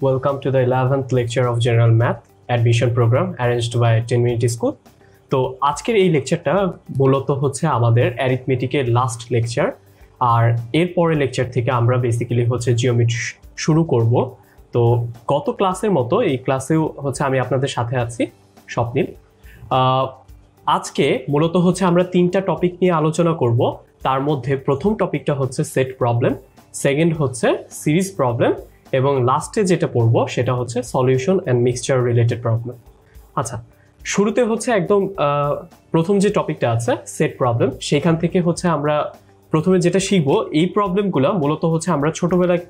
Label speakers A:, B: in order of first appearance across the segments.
A: Welcome to the 11th lecture of General Math Admission Program arranged by 10 Minute School. তো আজকের এই লেকচারটা মূলত হচ্ছে আমাদের অ্যারিথমেটিকের লাস্ট লেকচার, আর এর পরের লেকচার থেকে আমরা বেসিক্যালি হচ্ছে জিওমেট্রি শুরু করব। তো গত ক্লাসের মতো এই ক্লাসেও হচ্ছে আমি আপনাদের সাথে আছি স্বপ্নিল। আজকে মূলত হচ্ছে আমরা তিনটা টপিক নিয়ে আলোচনা করব। তার মধ্যে প্রথম টপিকটা হচ্ছে সেট প্রবলেম, সেকেন্ড হচ্ছে সিরিজ প্রবলেম, এবং লাস্টে যেটা পড়বো সেটা হচ্ছে solution and mixture related problem. আচ্ছা, শুরুতে হচ্ছে একদম প্রথম যে টপিকটা আছে সেট প্রবলেম, সেখান থেকে হচ্ছে আমরা প্রথমে যেটা শিখবো, এই প্রবলেমগুলো মূলত হচ্ছে আমরা ছোটবেলায়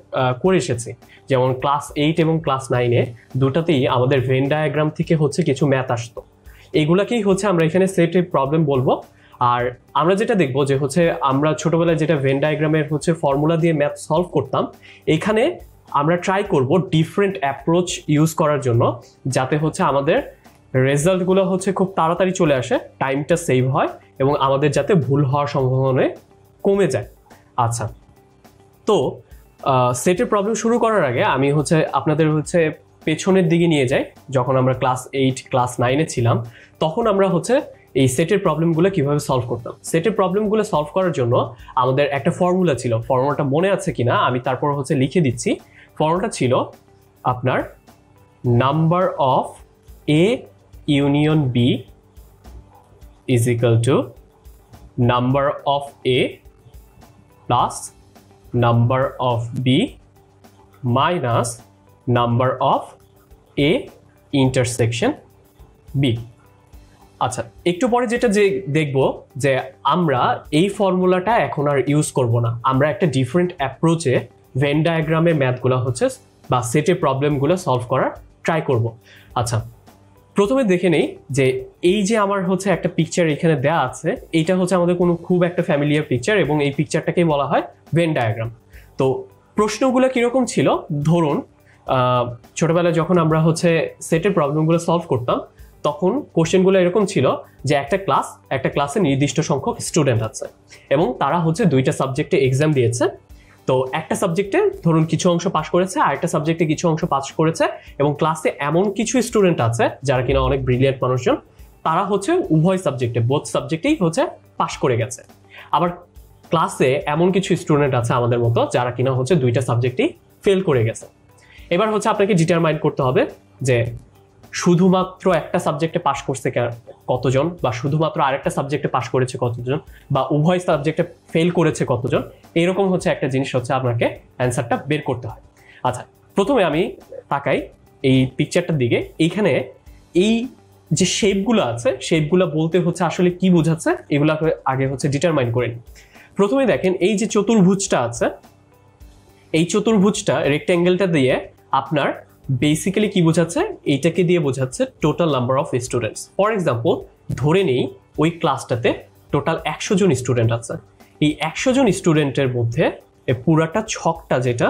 A: করে এসেছি। যেমন ক্লাস 8 এবং ক্লাস 9-এ দুটাতেই আমাদের ভেন ডায়াগ্রাম থেকে হচ্ছে কিছু ম্যাথ আসতো। এইগুলাকেই হচ্ছে আমরা এখানে সেটের প্রবলেম বলবো। আর আমরা যেটা দেখবো যে হচ্ছে আমরা ছোটবেলায় যেটা ভেন ডায়াগ্রামের হচ্ছে ফর্মুলা দিয়ে ম্যাথ সলভ করতাম, এখানে আমরা ট্রাই করব ডিফারেন্ট অ্যাপ্রোচ ইউজ করার জন্য, যাতে হচ্ছে আমাদের রেজাল্টগুলো হচ্ছে খুব তাড়াতাড়ি চলে আসে, টাইমটা সেভ হয় এবং আমাদের যাতে ভুল হওয়ার সম্ভাবনা কমে যায়। আচ্ছা, তো সেটের প্রবলেম শুরু করার আগে আমি হচ্ছে আপনাদের হচ্ছে পেছনের দিকে নিয়ে যাই। যখন আমরা ক্লাস 8 ক্লাস 9-এ ছিলাম, তখন আমরা হচ্ছে এই সেটের প্রবলেমগুলো কিভাবে সলভ করতাম। সেটের প্রবলেমগুলো সলভ করার জন্য আমাদের একটা ফর্মুলা ছিল, ফর্মুলাটা মনে আছে কিনা আমি তারপর হচ্ছে লিখে দিচ্ছি। ফর্মুলাটা ছিল আপনার number of A union B is equal to number of A plus number of B minus number of A intersection B. আচ্ছা, একটু পরে যেটা দেখবো যে আমরা এই ফর্মুলাটা এখন আর ইউজ করব না, আমরা একটা ডিফারেন্ট অ্যাপ্রোচে ভেন ডায়াগ্রামের ম্যাথগুলো হচ্ছে বা সেটের প্রবলেমগুলো সলভ করার ট্রাই করব। আচ্ছা, প্রথমে দেখে নেই যে এই যে আমার হচ্ছে একটা পিকচার এখানে দেয়া আছে, এইটা হচ্ছে আমাদের কোনো খুব একটা ফ্যামিলিয়ার পিকচার এবং এই পিকচারটাকেই বলা হয় ভেন ডায়াগ্রাম। তো প্রশ্নগুলো কীরকম ছিল, ধরুন ছোটবেলায় যখন আমরা হচ্ছে সেটের প্রবলেমগুলো সলভ করতাম, তখন কোশ্চেনগুলো এরকম ছিল যে একটা ক্লাসে নির্দিষ্ট সংখ্যক স্টুডেন্ট আছে এবং তারা হচ্ছে দুইটা সাবজেক্টে এক্সাম দিয়েছে। তো একটা সাবজেক্টে ধরুন কিছু অংশ পাস করেছে, আর একটা সাবজেক্টে কিছু অংশ পাস করেছে, এবং ক্লাসে এমন কিছু স্টুডেন্ট আছে যারা কিনা অনেক ব্রিলিয়ান্ট মানুষজন, তারা হচ্ছে উভয় সাবজেক্টে বোথ সাবজেক্টেই হচ্ছে পাস করে গেছে। আবার ক্লাসে এমন কিছু স্টুডেন্ট আছে আমাদের মতো যারা কিনা হচ্ছে দুইটা সাবজেক্টেই ফেল করে গেছে। এবার হচ্ছে আপনাকে ডিটারমাইন করতে হবে যে শুধুমাত্র একটা সাবজেক্টে পাস করছে কতজন, বা শুধুমাত্র আরেকটা সাবজেক্টে পাস করেছে কতজন, বা উভয় সাবজেক্টে ফেল করেছে কতজন। এরকম হচ্ছে একটা জিনিস হচ্ছে আপনাকে অ্যান্সারটা বের করতে হয়। আচ্ছা, প্রথমে আমি তাকাই এই পিকচারটার দিকে। এইখানে এই যে শেপগুলো আছে, শেপগুলো বলতে হচ্ছে আসলে কি বোঝাচ্ছে, এগুলো আগে হচ্ছে ডিটারমাইন করে নিই। প্রথমে দেখেন এই যে চতুর্ভুজটা আছে, এই চতুর্ভুজটা রেক্ট্যাঙ্গেলটা দিয়ে আপনার বেসিক্যালি কি বোঝাচ্ছে, এইটাকে দিয়ে বোঝাচ্ছে total number of students. For example, ধরে নেই ওই ক্লাসটাতে টোটাল 100 জন স্টুডেন্ট আছে। এই 100 জন স্টুডেন্টের মধ্যে এই পুরাটা ছকটা, যেটা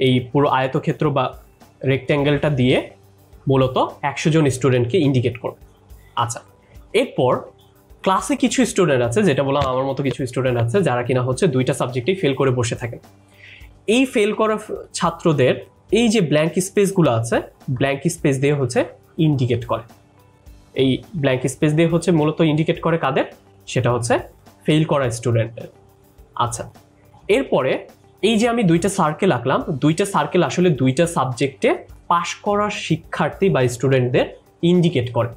A: এই পুরো আয়তক্ষেত্র বা রেক্ট্যাঙ্গেলটা দিয়ে মূলত 100 জন স্টুডেন্টকে ইন্ডিকেট করবে। আচ্ছা, এরপর ক্লাসে কিছু স্টুডেন্ট আছে, যেটা বললাম আমার মতো কিছু স্টুডেন্ট আছে যারা কিনা হচ্ছে দুইটা সাবজেক্টেই ফেল করে বসে থাকে। এই ফেল করা ছাত্রদের এই যে ব্ল্যাঙ্ক স্পেসগুলো আছে, ব্ল্যাঙ্ক স্পেস দিয়ে হচ্ছে ইন্ডিকেট করে। এই ব্ল্যাঙ্ক স্পেস দিয়ে হচ্ছে মূলত ইন্ডিকেট করে কাদের, সেটা হচ্ছে ফেল করা স্টুডেন্টের। আচ্ছা, এরপরে এই যে আমি দুইটা সার্কেল আঁকলাম, দুইটা সার্কেল আসলে দুইটা সাবজেক্টে পাশ করা শিক্ষার্থী বা স্টুডেন্টদের ইন্ডিকেট করে।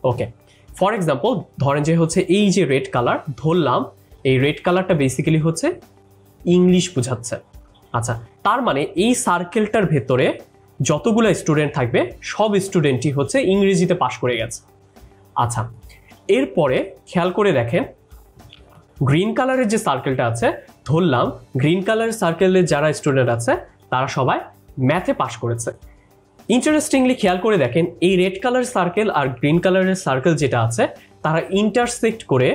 A: ওকে, ফর এক্সাম্পল ধরেন যে হচ্ছে এই যে রেড কালার, ধরলাম এই রেড কালারটা বেসিক্যালি হচ্ছে ইংলিশ বোঝাচ্ছে। আচ্ছা, তার মানে এই সার্কেলটার ভেতরে যতগুলো স্টুডেন্ট থাকবে সব স্টুডেন্টই হচ্ছে ইংরেজিতে পাশ করে গেছে। আচ্ছা, এরপরে খেয়াল করে দেখেন গ্রিন কালারের যে সার্কেলটা আছে, ধরলাম গ্রিন কালারের সার্কেলে যারা স্টুডেন্ট আছে তারা সবাই ম্যাথে পাশ করেছে। ইন্টারেস্টিংলি খেয়াল করে দেখেন এই রেড কালার সার্কেল আর গ্রিন কালারের সার্কেল যেটা আছে, তারা ইন্টারসেক্ট করে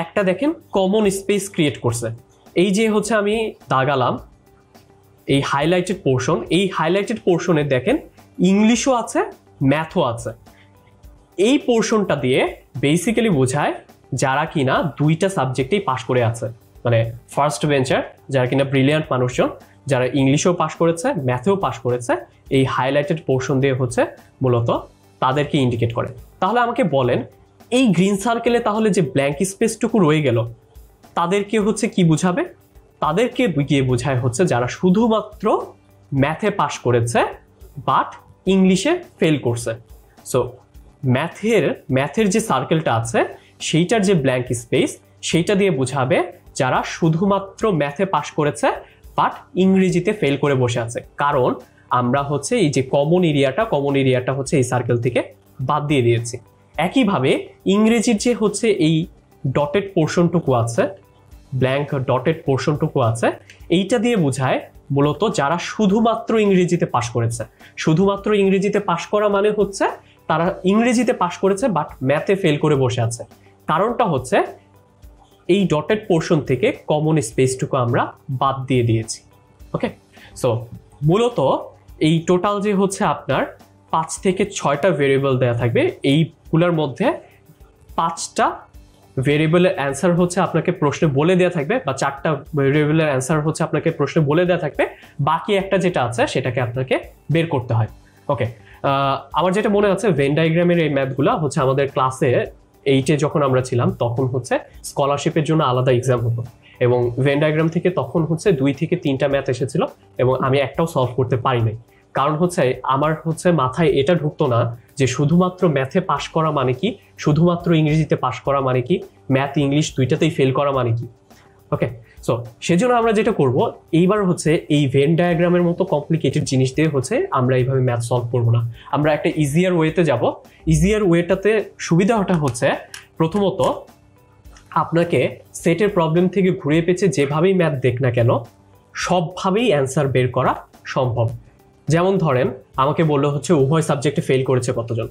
A: একটা দেখেন কমন স্পেস ক্রিয়েট করছে। এই যে হচ্ছে আমি দাগালাম এই হাইলাইটেড পোর্শন, এই হাইলাইটেড পোর্শনে দেখেন ইংলিশও আছে, ম্যাথও আছে। এই পোর্শনটা দিয়ে বেসিক্যালি বোঝায় যারা কিনা দুইটা সাবজেক্টেই পাশ করে আছে, মানে ফার্স্ট বেঞ্চার যারা কিনা ব্রিলিয়ান্ট মানুষজন, যারা ইংলিশেও পাস করেছে, ম্যাথেও পাস করেছে, এই হাইলাইটেড পোর্শন দিয়ে হচ্ছে মূলত তাদেরকে ইন্ডিকেট করে। তাহলে আমাকে বলেন এই গ্রিন সার্কেলে তাহলে যে ব্ল্যাঙ্ক স্পেসটুকু রয়ে গেল তাদেরকে হচ্ছে কি বুঝাবে? তাদেরকে গিয়ে বোঝায় হচ্ছে যারা শুধুমাত্র ম্যাথে পাস করেছে বাট ইংলিশে ফেল করছে। সো ম্যাথের যে সার্কেলটা আছে সেইটার যে ব্ল্যাঙ্ক স্পেস সেইটা দিয়ে বোঝাবে যারা শুধুমাত্র ম্যাথে পাস করেছে বাট ইংরেজিতে ফেল করে বসে আছে। কারণ আমরা হচ্ছে এই যে কমন এরিয়াটা হচ্ছে এই সার্কেল থেকে বাদ দিয়ে দিয়েছি। একইভাবে ইংরেজির যে হচ্ছে এই ডটেড পোর্শনটুকু আছে, ব্ল্যাঙ্ক ডটেড পোর্শনটুকু আছে, এইটা দিয়ে বোঝায় মূলত যারা শুধুমাত্র ইংরেজিতে পাস করেছে। শুধুমাত্র ইংরেজিতে পাস করা মানে হচ্ছে তারা ইংরেজিতে পাস করেছে বাট ম্যাথে ফেল করে বসে আছে। কারণটা হচ্ছে এই ডটেড পোর্শন থেকে কমন স্পেসটুকু আমরা বাদ দিয়ে দিয়েছি। ওকে, সো মূলত এই টোটাল যে হচ্ছে আপনার 5 থেকে 6টা ভেরিয়েবল দেওয়া থাকবে, এইগুলোর মধ্যে 5টা ভেরিয়েবলের অ্যান্সার হচ্ছে আপনাকে প্রশ্নে বলে দেওয়া থাকবে, বা 4টা ভেরিয়েবলের অ্যান্সার হচ্ছে আপনাকে প্রশ্নে বলে দেওয়া থাকবে, বাকি একটা যেটা আছে সেটাকে আপনাকে বের করতে হয়। ওকে, আমার যেটা মনে আছে ভেন ডায়াগ্রামের এই ম্যাথগুলো হচ্ছে আমাদের ক্লাসে 8-এ যখন আমরা ছিলাম তখন হচ্ছে স্কলারশিপের জন্য আলাদা এক্সাম হতো, এবং ভেন ডায়াগ্রাম থেকে তখন হচ্ছে 2 থেকে 3টা ম্যাথ এসেছিল এবং আমি একটাও সলভ করতে পারি নাই। কারণ হচ্ছে আমার হচ্ছে মাথায় এটা ঢুকতো না যে শুধুমাত্র ম্যাথে পাস করা মানে কি, শুধুমাত্র ইংরেজিতে পাস করা মানে কি, ম্যাথ ইংলিশ দুইটাতেই ফেল করা মানে কি। ওকে, সো সেজন্য আমরা যেটা করব এইবার হচ্ছে এই ভেন ডায়াগ্রামের মতো কমপ্লিকেটেড জিনিস দিয়ে হচ্ছে আমরা এইভাবে ম্যাথ সলভ করব না, আমরা একটা ইজিয়ার ওয়েতে যাব। ইজিয়ার ওয়েটাতে সুবিধাটা হচ্ছে প্রথমত আপনাকে সেটের প্রবলেম থেকে ঘুরে পেঁচে যেভাবেই ম্যাথ দেখ না কেন সবভাবেই অ্যান্সার বের করা সম্ভব। যেমন ধরেন আমাকে বললো হচ্ছে উভয় সাবজেক্টে ফেল করেছে কতজন,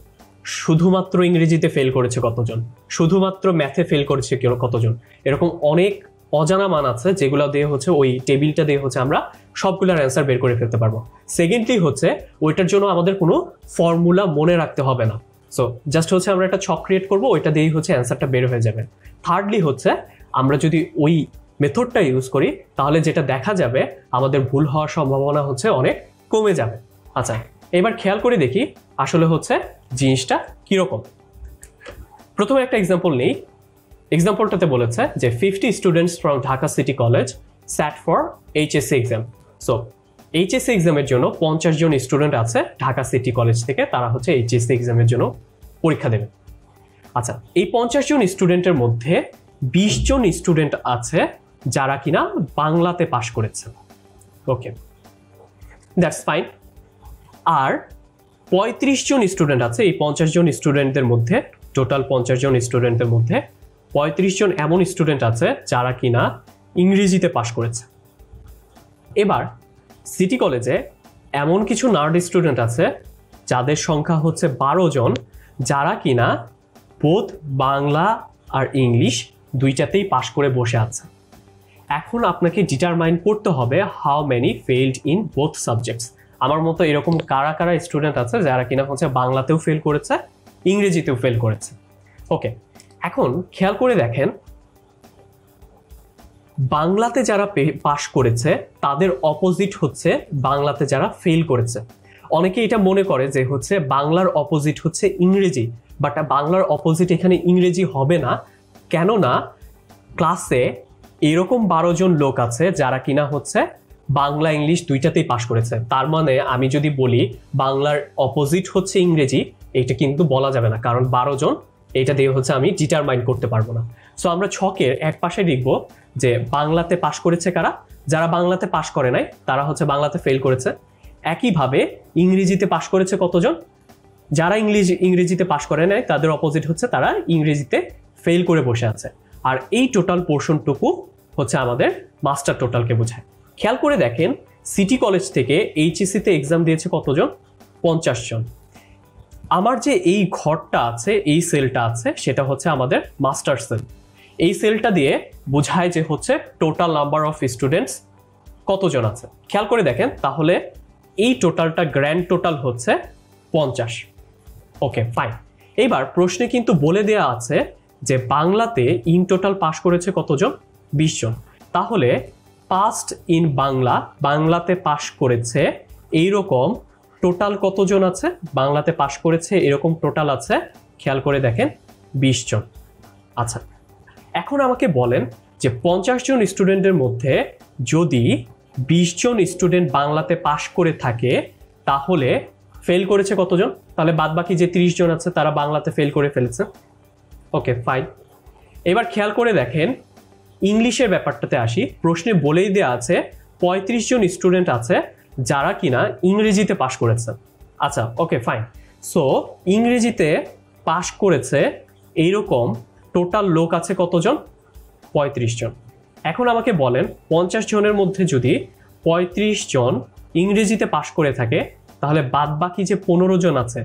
A: শুধুমাত্র ইংরেজিতে ফেল করেছে কতজন, শুধুমাত্র ম্যাথে ফেল করেছে কতজন, এরকম অনেক অজানা মান আছে যেগুলো দিয়ে হচ্ছে ওই টেবিলটা দিয়ে হচ্ছে আমরা সবগুলোর অ্যান্সার বের করে ফেলতে পারবো। সেকেন্ডলি হচ্ছে ওইটার জন্য আমাদের কোনো ফর্মুলা মনে রাখতে হবে না, সো জাস্ট হচ্ছে আমরা একটা ছক ক্রিয়েট করবো, ওইটা দিয়েই হচ্ছে অ্যান্সারটা বের হয়ে যাবে। থার্ডলি হচ্ছে আমরা যদি ওই মেথডটা ইউজ করি তাহলে যেটা দেখা যাবে আমাদের ভুল হওয়ার সম্ভাবনা হচ্ছে অনেক কমে যাবে। আচ্ছা, এবার খেয়াল করে দেখি আসলে হচ্ছে জিনিসটা কিরকম। প্রথমে একটা এক্সাম্পল নেই। এক্সাম্পলটাতে বলেছে যে 50 students from Dhaka city college sat for HSC exam. So HSC এক্সামের জন্য 50 জন স্টুডেন্ট আছে ঢাকা সিটি কলেজ থেকে, তারা হচ্ছে এইচএসসি এক্সামের জন্য পরীক্ষা দেবে। আচ্ছা, এই 50 জন স্টুডেন্টের মধ্যে 20 জন স্টুডেন্ট আছে যারা কিনা বাংলাতে পাশ করেছে। Okay, that's fine. আর 35 জন স্টুডেন্ট আছে, এই 50 জন স্টুডেন্টদের মধ্যে, টোটাল 50 জন স্টুডেন্টের মধ্যে 35 জন এমন স্টুডেন্ট আছে যারা কিনা ইংরেজিতে পাশ করেছে। এবার সিটি কলেজে এমন কিছু নার্ড স্টুডেন্ট আছে যাদের সংখ্যা হচ্ছে 12 জন, যারা কিনা বোথ বাংলা আর ইংলিশ দুইটাতেই পাশ করে বসে আছে। এখন আপনাকে ডিটারমাইন করতে হবে how many failed in both subjects. আমার মতো এরকম কারা কারা স্টুডেন্ট আছে যারা কিনা হচ্ছে বাংলাতেও ফেল করেছে, ইংরেজিতেও ফেল করেছে। ওকে, এখন খেয়াল করে দেখেন বাংলাতে যারা পাশ করেছে তাদের অপোজিট হচ্ছে বাংলাতে যারা ফেল করেছে। অনেকে এটা মনে করে যে হচ্ছে বাংলার অপোজিট হচ্ছে ইংরেজি, বাট বাংলার অপোজিট এখানে ইংরেজি হবে না, কেননা ক্লাসে এরকম 12 জন লোক আছে যারা কিনা হচ্ছে বাংলা ইংলিশ দুইটাতেই পাশ করেছে। তার মানে আমি যদি বলি বাংলার অপোজিট হচ্ছে ইংরেজি, এটা কিন্তু বলা যাবে না, কারণ 12 জন এটা দিয়ে হচ্ছে আমি ডিটারমাইন করতে পারবো না। সো আমরা ছকের এক পাশে লিখবো যে বাংলাতে পাশ করেছে কারা, যারা বাংলাতে পাশ করে নাই তারা হচ্ছে বাংলাতে ফেল করেছে। একইভাবে ইংরেজিতে পাশ করেছে কতজন, যারা ইংরেজিতে পাশ করে নাই তাদের অপোজিট হচ্ছে তারা ইংরেজিতে ফেল করে বসে আছে। আর এই টোটাল পোর্শনটুকু হচ্ছে আমাদের মাস্টার টোটালকে বোঝায়। খেয়াল করে দেখেন সিটি কলেজ থেকে এইচএসসিতে এক্সাম দিয়েছে কতজন, 50 জন। আমার যে এই ঘরটা আছে, এই সেলটা আছে, সেটা হচ্ছে আমাদের মাস্টার সেল। এই সেলটা দিয়ে বোঝায় যে হচ্ছে টোটাল নাম্বার অফ স্টুডেন্টস কতজন আছে। খেয়াল করে দেখেন তাহলে এই টোটালটা গ্র্যান্ড টোটাল হচ্ছে 50। ওকে, ফাইন। এইবার প্রশ্নে কিন্তু বলে দেয়া আছে যে বাংলাতে ইন টোটাল পাশ করেছে কতজন, 20 জন। তাহলে পাস্ট ইন বাংলা, বাংলাতে পাশ করেছে এইরকম টোটাল কতজন আছে? বাংলাতে পাশ করেছে এরকম টোটাল আছে, খেয়াল করে দেখেন 20 জন। আচ্ছা, এখন আমাকে বলেন যে 50 জন স্টুডেন্টের মধ্যে যদি 20 জন স্টুডেন্ট বাংলাতে পাশ করে থাকে তাহলে ফেল করেছে কতজন? তাহলে বাদ বাকি যে 30 জন আছে তারা বাংলাতে ফেল করে ফেলেছে। ওকে, ফাইন। এবার খেয়াল করে দেখেন ইংলিশের ব্যাপারটাতে আসি। প্রশ্নে বলেই দেওয়া আছে 35 জন স্টুডেন্ট আছে যারা কিনা ইংরেজিতে পাশ করেছে। আচ্ছা, ওকে, ফাইন। সো ইংরেজিতে পাশ করেছে এইরকম টোটাল লোক আছে কতজন? 35 জন। এখন আমাকে বলেন 50 জনের মধ্যে যদি 35 জন ইংরেজিতে পাশ করে থাকে তাহলে বাদ বাকি যে 15 জন আছে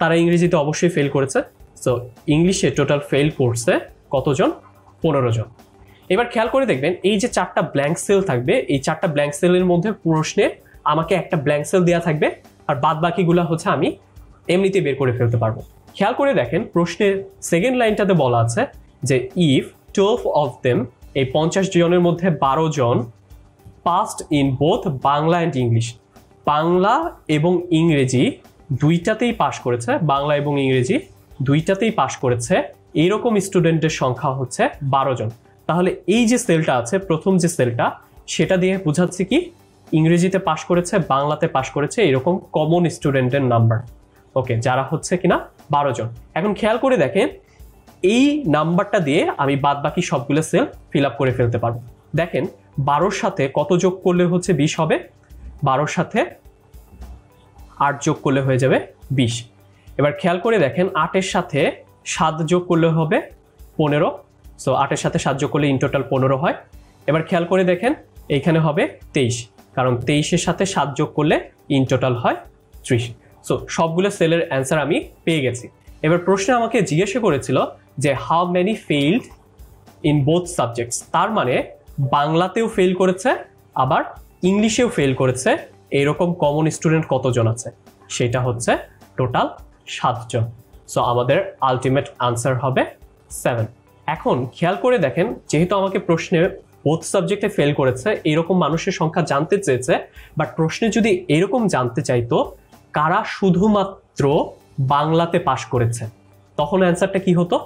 A: তারা ইংরেজিতে অবশ্যই ফেল করেছে। সো ইংলিশে টোটাল ফেল করছে কতজন? 15 জন। এবার খেয়াল করে দেখবেন এই যে 4টা ব্ল্যাঙ্ক সেল থাকবে, এই 4টা ব্ল্যাঙ্ক সেলের মধ্যে প্রশ্নে আমাকে একটা ব্ল্যাঙ্ক সেল দেওয়া থাকবে আর বাদ বাকিগুলো হচ্ছে আমি এমনিতে বের করে ফেলতে পারবো। খেয়াল করে দেখেন প্রশ্নের সেকেন্ড লাইনটাতে বলা আছে যে ইফ 12 অফ দেম, এই 50 জনের মধ্যে 12 জন passed in both Bangla and English, Bangla এবং ইংরেজি দুইটাতেই পাশ করেছে, বাংলা এবং ইংরেজি দুইটাতেই পাশ করেছে, এইরকম স্টুডেন্টের সংখ্যা হচ্ছে 12 জন। তাহলে এই যে সেলটা আছে, প্রথম যে সেলটা, সেটা দিয়ে বোঝাচ্ছে কি ইংরেজিতে পাশ করেছে, বাংলাতে পাশ করেছে এরকম কমন স্টুডেন্টের নাম্বার। ওকে, যারা হচ্ছে কিনা 12 জন। এখন খেয়াল করে দেখেন এই নাম্বারটা দিয়ে আমি বাদ বাকি সবগুলো সেল ফিল আপ করে ফেলতে পারবো। দেখেন 12-র সাথে কত যোগ করলে হচ্ছে 20 হবে? 12-র সাথে 8 যোগ করলে হয়ে যাবে 20। এবার খেয়াল করে দেখেন 8-এর সাথে 7 যোগ করলে হবে 15। সো 8-এর সাথে 7 যোগ করলে ইন টোটাল 15 হয়। এবার খেয়াল করে দেখেন এইখানে হবে 23, কারণ 23-এর সাথে 7 যোগ করলে ইন টোটাল হয় 30। সো সবগুলো সেলের অ্যান্সার আমি পেয়ে গেছি। এবার প্রশ্নে আমাকে জিজ্ঞাসা করেছিল যে how many failed in both subjects, তার মানে বাংলাতেও ফেল করেছে আবার ইংলিশেও ফেল করেছে এইরকম কমন স্টুডেন্ট কতজন আছে? সেটা হচ্ছে টোটাল 7 জন। সো আমাদের আলটিমেট আনসার হবে 7। এখন খেয়াল করে দেখেন যেহেতু আমাকে প্রশ্নে বোথ সাবজেক্টে ফেল করেছে এরকম মানুষের সংখ্যা জানতে চেয়েছে, বাট প্রশ্নে যদি এরকম জানতে চাইতো কারা শুধুমাত্র বাংলাতে পাশ করেছে, তখন অ্যান্সারটা কি হতো?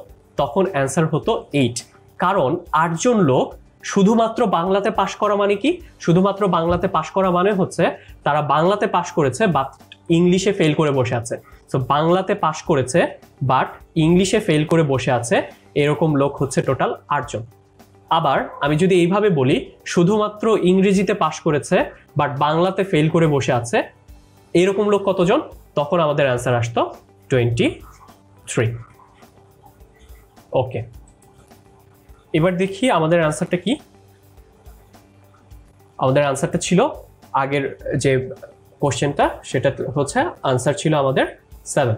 A: তখন অ্যান্সার হতো 8। কারণ 8 জন লোক শুধুমাত্র বাংলাতে পাশ করা মানে কি? শুধুমাত্র বাংলাতে পাশ করা মানে হচ্ছে তারা বাংলাতে পাশ করেছে বাট ইংলিশে ফেল করে বসে আছে। সো বাংলাতে পাশ করেছে বাট ইংলিশে ফেল করে বসে আছে এরকম লোক হচ্ছে টোটাল 8 জন। আবার আমি যদি এইভাবে বলি শুধুমাত্র ইংরেজিতে পাশ করেছে বাট বাংলাতে ফেল করে বসে আছে এরকম লোক কতজন? তখন আমাদের অ্যান্সার আসতো 23। ওকে, এবার দেখি আমাদের অ্যান্সারটা কি। আমাদের অ্যান্সারটা ছিল আগের যে কোশ্চেনটা, সেটা হচ্ছে আনসার ছিল আমাদের 7।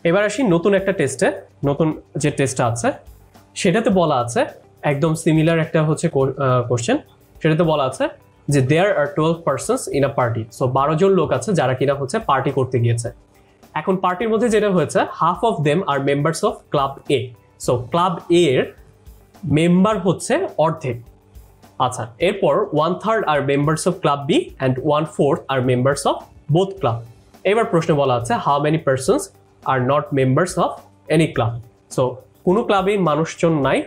A: এবার আসি নতুন একটা টেস্টে। নতুন যে টেস্টটা আছে সেটাতে বলা আছে একদম সিমিলার একটা হচ্ছে কোশ্চেন। সেটাতে বলা আছে যে there are 12 persons in a party. So 12 জন লোক আছে যারা কিনা হচ্ছে পার্টি করতে গিয়েছে। এখন পার্টির মধ্যে যেটা হয়েছে half of them are members of club A. So club A এর মেম্বার হচ্ছে অর্ধেক। আচ্ছা, এরপর 1/3 are members of club B and 1/4 are members of both club. এবার প্রশ্নে বলা আছে how many persons are not members of any club. So কোনো ক্লাবেই মানুষজন নাই,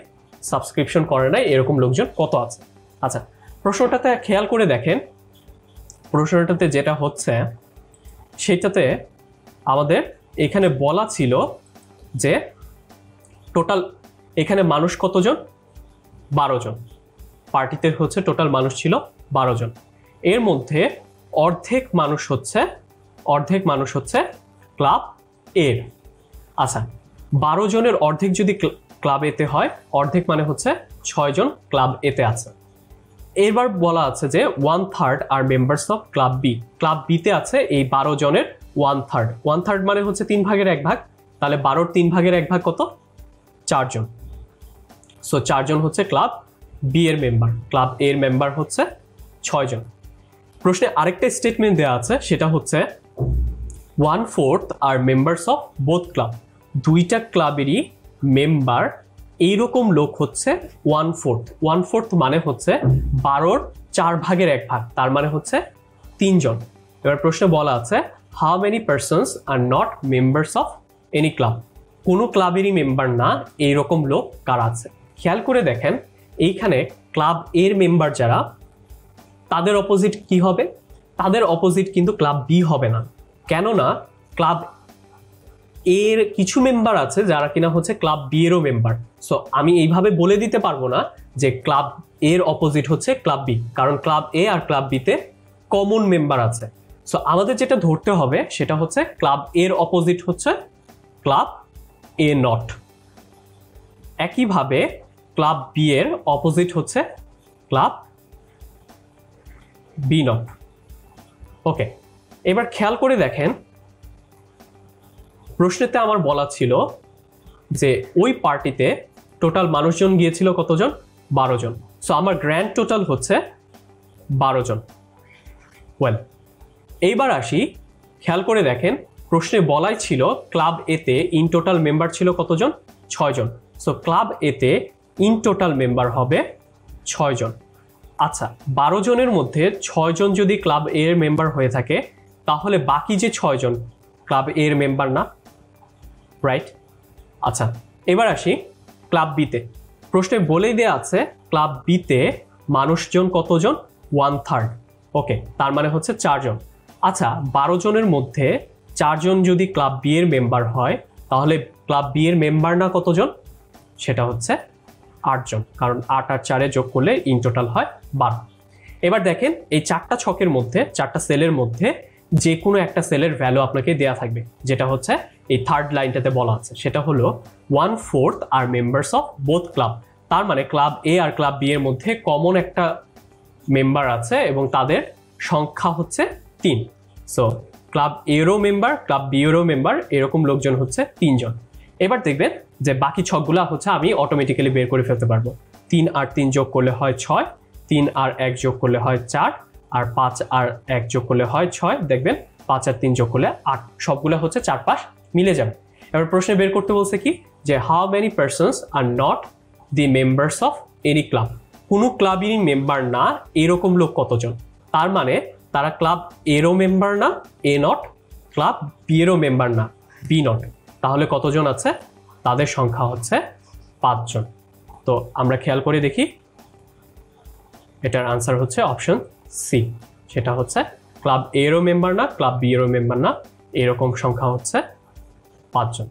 A: সাবস্ক্রিপশন করে নাই, এরকম লোকজন কত আছে? আচ্ছা, প্রশ্নটাতে খেয়াল করে দেখেন, প্রশ্নটাতে যেটা হচ্ছে সেটাতে আমাদের এখানে বলা ছিল যে টোটাল এখানে মানুষ কতজন? 12 জন। পার্টিতে হচ্ছে টোটাল মানুষ ছিল 12 জন। এর মধ্যে অর্ধেক মানুষ হচ্ছে ক্লাব এর। আচ্ছা, 12 জনের অর্ধেক যদি ক্লাব এতে হয়, অর্ধেক মানে হচ্ছে 6 জন ক্লাব এতে আছে। এবার বলা আছে যে 1/3 are members of club B. Club বিতে আছে এই 12 জনের 1/3। 1/3 মানে হচ্ছে 3 ভাগের 1 ভাগ। তাহলে 12-র 3 ভাগের 1 ভাগ কত? 4 জন। সো 4 জন হচ্ছে ক্লাব বি এর মেম্বার। ক্লাব এ এর মেম্বার হচ্ছে 6 জন। প্রশ্নে আরেকটা স্টেটমেন্ট দেওয়া আছে, সেটা হচ্ছে 1/4 are members of both club. দুইটা ক্লাবেরই মেম্বার এইরকম লোক হচ্ছে 1/4। 1/4 মানে হচ্ছে 12-র 4 ভাগের 1 ভাগ, তার মানে হচ্ছে 3 জন। এবার প্রশ্নে বলা আছে how many persons R not members of any club, কোনো ক্লাবেরই মেম্বার না এইরকম লোক কারা আছে। খেয়াল করে দেখেন এইখানে ক্লাব এর মেম্বার যারা, তাদের অপোজিট কি হবে? তাদের অপোজিট কিন্তু ক্লাব বি হবে না, কেননা ক্লাব এর কিছু মেম্বার আছে যারা কিনা হচ্ছে ক্লাব বি এরও মেম্বার। সো আমি এইভাবে বলে দিতে পারবো না যে ক্লাব এর অপোজিট হচ্ছে ক্লাব বি, কারণ ক্লাব এ আর ক্লাব বিতে কমন মেম্বার আছে। সো আমাদের যেটা ধরতে হবে সেটা হচ্ছে ক্লাব এর অপোজিট হচ্ছে ক্লাব এ নট, একইভাবে ক্লাব বি এর অপোজিট হচ্ছে ক্লাব বি নট। ওকে, এবার খেয়াল করে দেখেন প্রশ্নেতে আমার বলা ছিল যে ওই পার্টিতে টোটাল মানুষজন গিয়েছিল কতজন? 12 জন। সো আমার গ্র্যান্ড টোটাল হচ্ছে 12 জন। ওয়েল, এইবার আসি, খেয়াল করে দেখেন প্রশ্নে বলাই ছিল ক্লাব এতে ইন টোটাল মেম্বার ছিল কতজন? 6 জন। সো ক্লাব এতে ইন টোটাল মেম্বার হবে 6 জন। আচ্ছা, 12 জনের মধ্যে 6 জন যদি ক্লাব এর মেম্বার হয়ে থাকে তাহলে বাকি যে 6 জন ক্লাব এর মেম্বার না, রাইট? আচ্ছা, এবার আসি ক্লাব বিতে। প্রশ্নে বলেই দেয়া আছে ক্লাব বিতে মানুষজন কতজন? 1/3। ওকে, তার মানে হচ্ছে 4 জন। আচ্ছা, 12 জনের মধ্যে 4 জন যদি ক্লাব বি এর মেম্বার হয় তাহলে ক্লাব বি এর মেম্বার না কতজন? সেটা হচ্ছে 8 জন, কারণ 8 আর 4 যোগ করলে ইন টোটাল হয় 12। এবার দেখেন এই 4টা ছকের মধ্যে, 4টা সেলের মধ্যে যে কোনো একটা সেলের ভ্যালু আপনাকে দেয়া থাকবে, যেটা হচ্ছে এই থার্ড লাইনটাতে বলা আছে, সেটা হলো 1/4 are members of both club. তার মানে ক্লাব এ আর ক্লাব বি এর মধ্যে কমন একটা মেম্বার আছে এবং তাদের সংখ্যা হচ্ছে 3। সো ক্লাব এরও মেম্বার, ক্লাব বি এরও মেম্বার, এরকম লোকজন হচ্ছে 3 জন। এবার দেখবেন যে বাকি ছকগুলা হচ্ছে আমি অটোমেটিক্যালি বের করে ফেলতে পারবো। 3 আর 3 যোগ করলে হয় 6, 3 আর 1 যোগ করলে হয় 4, আর 5 আর 1 যোগ করলে হয় 6। দেখবেন 5 আর 3 যোগ করলে 8, সবগুলো হচ্ছে 4-5 মিলে যাবে। এবার প্রশ্নে বের করতে বলছে কি যে how many persons are not the members of any club, কোনো ক্লাবেরই মেম্বার না এরকম লোক কতজন। তার মানে তারা ক্লাব এরও মেম্বার না এ নট, ক্লাব বি এরও মেম্বার না বি নট, তাহলে কতজন আছে? তাদের সংখ্যা হচ্ছে 5 জন। তো আমরা খেয়াল করে দেখি, এটার আনসার হচ্ছে অপশন সি, সেটা হচ্ছে ক্লাব এরও মেম্বার না ক্লাব বি এরও মেম্বার না, এরকম সংখ্যা হচ্ছে 5 জন।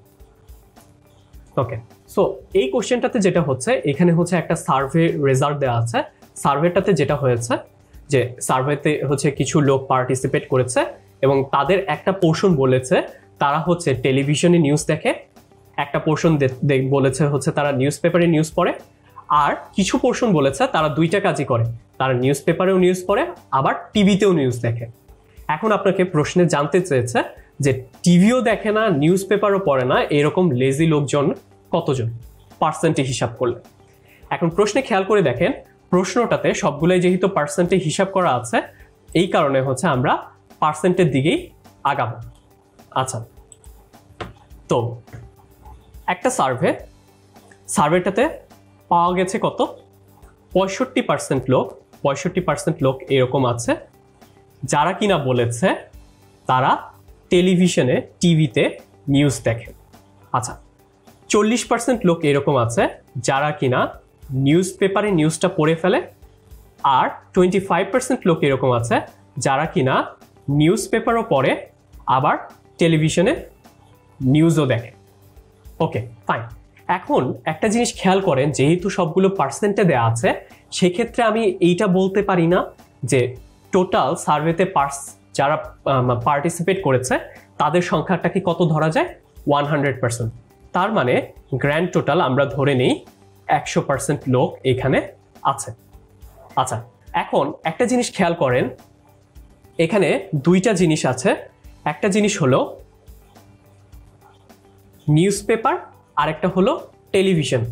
A: ওকে, সো এই কোশ্চেনটাতে যেটা হচ্ছে এখানে হচ্ছে একটা সার্ভে রেজাল্ট দেওয়া আছে। সার্ভেটাতে যেটা হয়েছে যে সার্ভেতে হচ্ছে কিছু লোক পার্টিসিপেট করেছে এবং তাদের একটা পোর্শন বলেছে তারা হচ্ছে টেলিভিশনে নিউজ দেখে, একটা পোর্শন বলেছে হচ্ছে তারা নিউজ পেপারে নিউজ পড়ে, আর কিছু পোর্শন বলেছে তারা দুইটা কাজই করে, তারা নিউজ পেপারেও নিউজ পড়ে আবার টিভিতেও নিউজ দেখে। এখন আপনাকে প্রশ্নে জানতে চেয়েছে যে টিভিও দেখে না নিউজ পেপারও পড়ে না এরকম লেজি লোকজন কতজন পার্সেন্টে হিসাব করলে। এখন প্রশ্নে খেয়াল করে দেখেন প্রশ্নটাতে সবগুলাই যেহেতু পার্সেন্টে হিসাব করা আছে এই কারণে হচ্ছে আমরা পার্সেন্টের দিকেই আগাবো। আচ্ছা, তো একটা সার্ভেটাতে পাওয়া গেছে কত? 65% লোক, 65% লোক এরকম আছে যারা কিনা বলেছে তারা টেলিভিশনে টিভিতে নিউজ দেখে। আচ্ছা, 40% লোক এরকম আছে যারা কিনা নিউজ পেপারে নিউজটা পড়ে ফেলে, আর 25% লোক এরকম আছে যারা কিনা নিউজ পেপারও পড়ে আবার টেলিভিশনে নিউজও দেখে। ওকে, ফাইন। এখন একটা জিনিস খেয়াল করেন, যেহেতু সবগুলো পার্সেন্টে দেওয়া আছে সেক্ষেত্রে আমি এইটা বলতে পারি না যে টোটাল সার্ভেতে যারা পার্টিসিপেট করেছে তাদের সংখ্যাটা কি কত ধরা যায়? 100%। তার মানে গ্র্যান্ড টোটাল আমরা ধরে নিই 100% লোক এখানে আছে। আচ্ছা, এখন একটা জিনিস খেয়াল করেন, এখানে দুইটা জিনিস আছে। একটা জিনিস হলো নিউজ পেপার, আরেকটা হলো টেলিভিশন।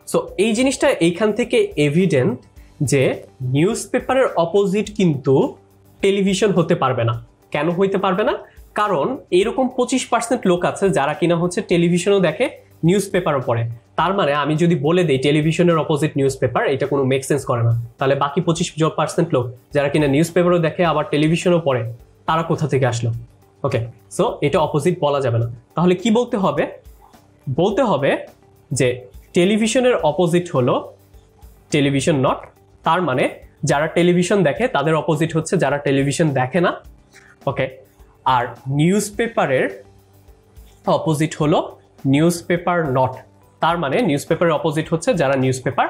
A: সো এই জিনিসটা এইখান থেকে এভিডেন্ট যে নিউজ পেপারের অপোজিট কিন্তু টেলিভিশন হতে পারবে না। কেন হইতে পারবে না? কারণ এরকম 25% লোক আছে যারা কিনা হচ্ছে টেলিভিশনও দেখে নিউজ পেপারও পড়ে। তার মানে আমি যদি বলে দিই টেলিভিশনের অপোজিট নিউজ পেপার, এটা কোনো মেক সেন্স করে না। তাহলে বাকি 25% লোক যারা কিনা নিউজ পেপারও দেখে আবার টেলিভিশনও পড়ে, তারা কোথা থেকে আসলো? ওকে, সো এটা অপোজিট বলা যাবে না। তাহলে কি বলতে হবে? বলতে হবে যে টেলিভিশনের অপোজিট হলো টেলিভিশন নট। তার মানে যারা টেলিভিশন দেখে তাদের অপোজিট হচ্ছে যারা টেলিভিশন দেখে না। ওকে, আর নিউজ পেপারের অপোজিট হলো নিউজ পেপার নট। তার মানে নিউজ পেপারের অপোজিট হচ্ছে যারা নিউজ পেপার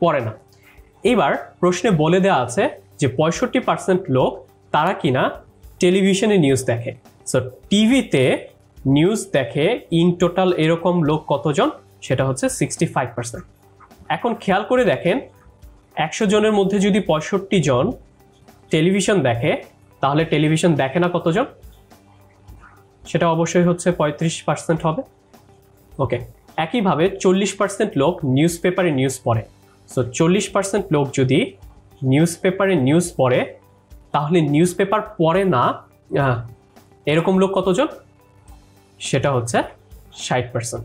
A: পড়ে না। এবার প্রশ্নে বলে দেওয়া আছে যে 65% লোক তারা কিনা টেলিভিশনে নিউজ দেখে। সো টিভিতে নিউজ দেখে ইন টোটাল এরকম লোক কতজন? সেটা হচ্ছে 65%। এখন খেয়াল করে দেখেন 100 জনের মধ্যে যদি 65 জন টেলিভিশন দেখে, তাহলে টেলিভিশন দেখে না কতজন? সেটা অবশ্যই হচ্ছে 35% হবে। ওকে, একইভাবে 40% লোক নিউজ পেপারে নিউজ পড়ে। সো 40% লোক যদি নিউজ পেপারে নিউজ পড়ে, তাহলে নিউজ পেপার পড়ে না এরকম লোক কতজন? সেটা হচ্ছে 60%।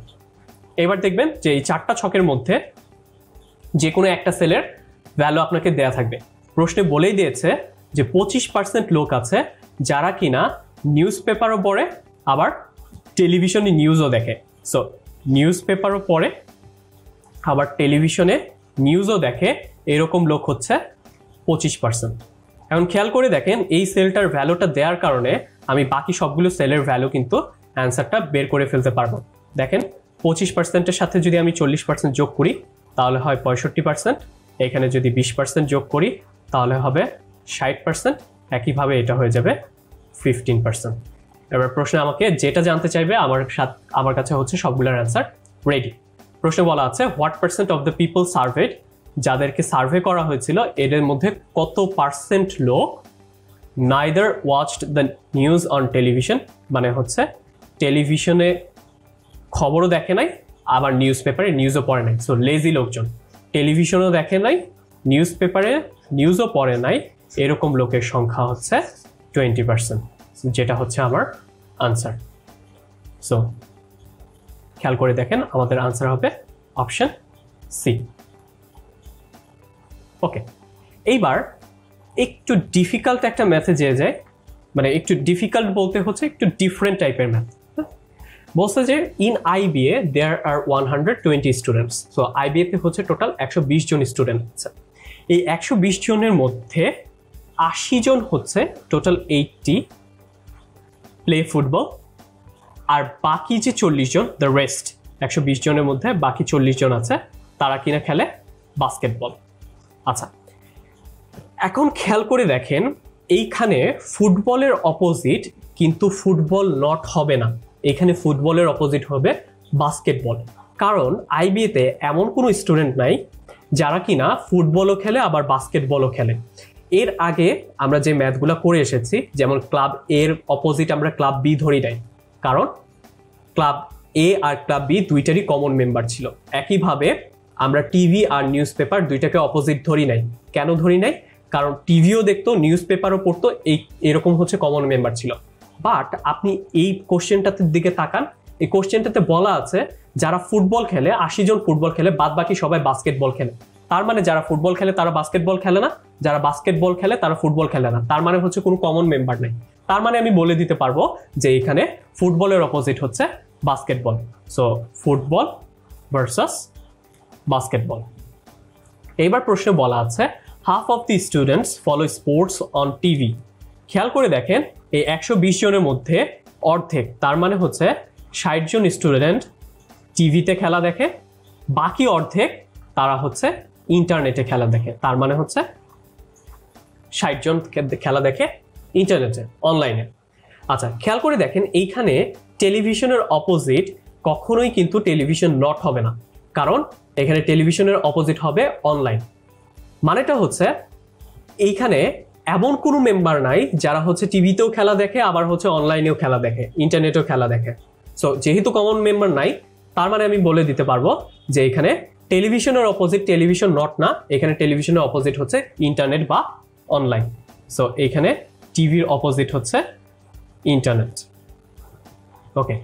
A: এবার দেখবেন যে এই 4টা ছকের মধ্যে যে কোনো একটা সেলের ভ্যালু আপনাকে দেয়া থাকবে। প্রশ্নে বলেই দিয়েছে যে 25% লোক আছে যারা কিনা নিউজ পেপারও পড়ে আবার টেলিভিশনে নিউজও দেখে। সো নিউজ পেপারও পড়ে আবার টেলিভিশনে নিউজও দেখে, এরকম লোক হচ্ছে 25%। এখন খেয়াল করে দেখেন এই সেলটার ভ্যালুটা দেওয়ার কারণে আমি বাকি সবগুলো সেলের ভ্যালু কিন্তু অ্যান্সারটা বের করে ফেলতে পারবো। দেখেন 25%-এর সাথে যদি আমি 40% যোগ করি তাহলে হয় 65%, এখানে যদি 20% যোগ করি তাহলে হবে 60%, একইভাবে এটা হয়ে যাবে 15%। এবার প্রশ্নে আমাকে যেটা জানতে চাইবে আমার কাছে হচ্ছে সবগুলোর অ্যান্সার রেডি। প্রশ্নে বলা আছে what percent of the people surveyed, যাদেরকে সার্ভে করা হয়েছিল এদের মধ্যে কত পার্সেন্ট লোক neither watched the news on television, মানে হচ্ছে টেলিভিশনে খবরও দেখে নাই আবার নিউজ পেপারে নিউজও পড়ে নাই। সো লেজি লোকজন, টেলিভিশনও দেখে নাই নিউজ পেপারে নিউজও পড়ে নাই, এরকম লোকের সংখ্যা হচ্ছে 20%, যেটা হচ্ছে আমার আনসার। সো খেয়াল করে দেখেন আমাদের আনসার হবে অপশন সি। ওকে, এইবার একটু ডিফিকাল্ট একটা ম্যাথে যেয়ে যায়, মানে একটু ডিফিকাল্ট বলতে হচ্ছে একটু ডিফারেন্ট টাইপের ম্যাথ। বলছে যে in IBA there are 120 students. So IBA তে হচ্ছে টোটাল 120 জন স্টুডেন্ট আছে। এই 120 জনের মধ্যে 80 জন হচ্ছে টোটাল 80 প্লে ফুটবল, আর বাকি যে 40 জন দ্য রেস্ট 120 জনের মধ্যে বাকি 40 জন আছে তারা কিনা খেলে বাস্কেটবল। আচ্ছা, এখন খেয়াল করে দেখেন এইখানে ফুটবলের অপোজিট কিন্তু ফুটবল নট হবে না, এখানে ফুটবলের অপোজিট হবে বাস্কেটবল। কারণ আইবিএতে এমন কোনো স্টুডেন্ট নাই যারা কিনা ফুটবলও খেলে আবার বাস্কেটবলও খেলে। এর আগে আমরা যে ম্যাথগুলো করে এসেছি, যেমন ক্লাব এর অপোজিট আমরা ক্লাব বি ধরি নাই, কারণ ক্লাব এ আর ক্লাব বি দুইটারই কমন মেম্বার ছিল। একইভাবে আমরা টিভি আর নিউজ পেপার দুইটাকে অপোজিট ধরি নাই। কেন ধরি নাই? কারণ টিভিও দেখতো নিউজ পেপারও পড়তো, এরকম হচ্ছে কমন মেম্বার ছিল। বাট আপনি এই কোশ্চেনটাতে দিকে তাকান, এই কোশ্চেনটাতে বলা আছে যারা ফুটবল খেলে 80 জন ফুটবল খেলে, বাদ বাকি সবাই বাস্কেটবল খেলে। তার মানে যারা ফুটবল খেলে তারা বাস্কেটবল খেলে না, যারা বাস্কেটবল খেলে তারা ফুটবল খেলে না, তার মানে হচ্ছে কোনো কমন মেম্বার নেই। তার মানে আমি বলে দিতে পারবো যে এখানে ফুটবলের অপোজিট হচ্ছে basketball. So football versus basketball. এইবার প্রশ্নে বলা আছে half of the students follow sports on TV. খেয়াল করে দেখেন এই 120 জনের মধ্যে অর্ধেক, তার মানে হচ্ছে 60 জন স্টুডেন্ট টিভিতে খেলা দেখে, বাকি অর্ধেক তারা হচ্ছে ইন্টারনেটে খেলা দেখে। তার মানে হচ্ছে 60 জন খেলা দেখে ইন্টারনেটে, অনলাইনে। আচ্ছা, খেয়াল করে দেখেন এইখানে টেলিভিশনের অপোজিট কখনোই কিন্তু টেলিভিশন নট হবে না, কারণ এখানে টেলিভিশনের অপোজিট হবে অনলাইন। মানেটা হচ্ছে এইখানে এমন কোনো মেম্বার নাই যারা হচ্ছে টিভিতেও খেলা দেখে আবার হচ্ছে অনলাইনেও খেলা দেখে, ইন্টারনেটেও খেলা দেখে। সো যেহেতু কমন মেম্বার নাই, তার মানে আমি বলে দিতে পারবো যে এখানে টেলিভিশনের অপোজিট টেলিভিশন নট না, এখানে টেলিভিশনের অপোজিট হচ্ছে ইন্টারনেট বা অনলাইন। সো এখানে টিভির অপোজিট হচ্ছে ইন্টারনেট। ওকে,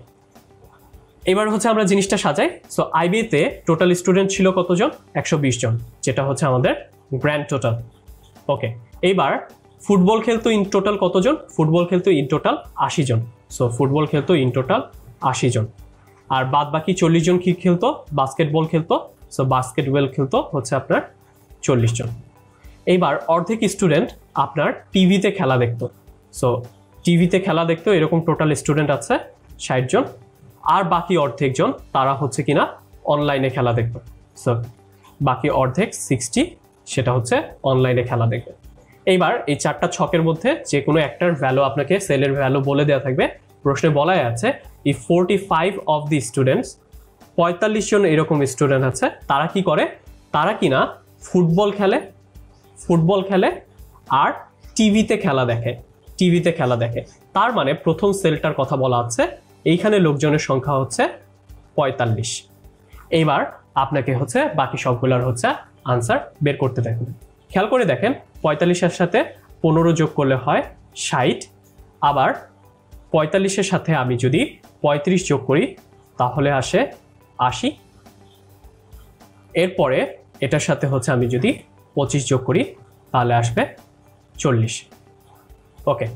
A: এবার হচ্ছে আমরা জিনিসটা সাজাই। সো আইবিএতে টোটাল স্টুডেন্ট ছিল কতজন? 120 জন, যেটা হচ্ছে আমাদের গ্র্যান্ড টোটাল। ওকে, এইবার ফুটবল খেলতো ইন টোটাল কতজন? ফুটবল খেলতো ইন টোটাল 80 জন। সো ফুটবল খেলতো ইন টোটাল 80 জন। আর বাদ বাকি 40 জন কি খেলতো? বাস্কেটবল খেলতো। সো বাস্কেটবল খেলতো হচ্ছে আপনার 40 জন। এইবার অর্ধেক স্টুডেন্ট আপনার টিভিতে খেলা দেখতো। সো টিভিতে খেলা দেখতো, এরকম টোটাল স্টুডেন্ট আছে 60 জন। আর বাকি অর্ধেক জন তারা হচ্ছে কিনা অনলাইনে খেলা দেখতো। সো বাকি অর্ধেক 60 সেটা হচ্ছে অনলাইনে খেলা দেখবে। এইবার এই 4টা ছকের মধ্যে যে কোনো একটার ভ্যালু আপনাকে সেলের ভ্যালু বলে দেওয়া থাকবে। প্রশ্নে বলাই আছে ইফ 45 অফ দি স্টুডেন্টস, 45 জন এরকম স্টুডেন্ট আছে, তারা কি করে? তারা কিনা ফুটবল খেলে আর টিভিতে খেলা দেখে। তার মানে প্রথম সেলটার কথা বলা আছে, এইখানে লোকজনের সংখ্যা হচ্ছে 45। এইবার আপনাকে হচ্ছে বাকি সবগুলোর হচ্ছে আনসার বের করতে দেখবেন। খেয়াল করে দেখেন 45-এর সাথে 15 যোগ করলে হয় 60। আবার 45-এর সাথে আমি যদি 35 যোগ করি তাহলে আসে 80। এরপরে এটার সাথে হচ্ছে আমি যদি 25 যোগ করি তাহলে আসবে 40। ওকে,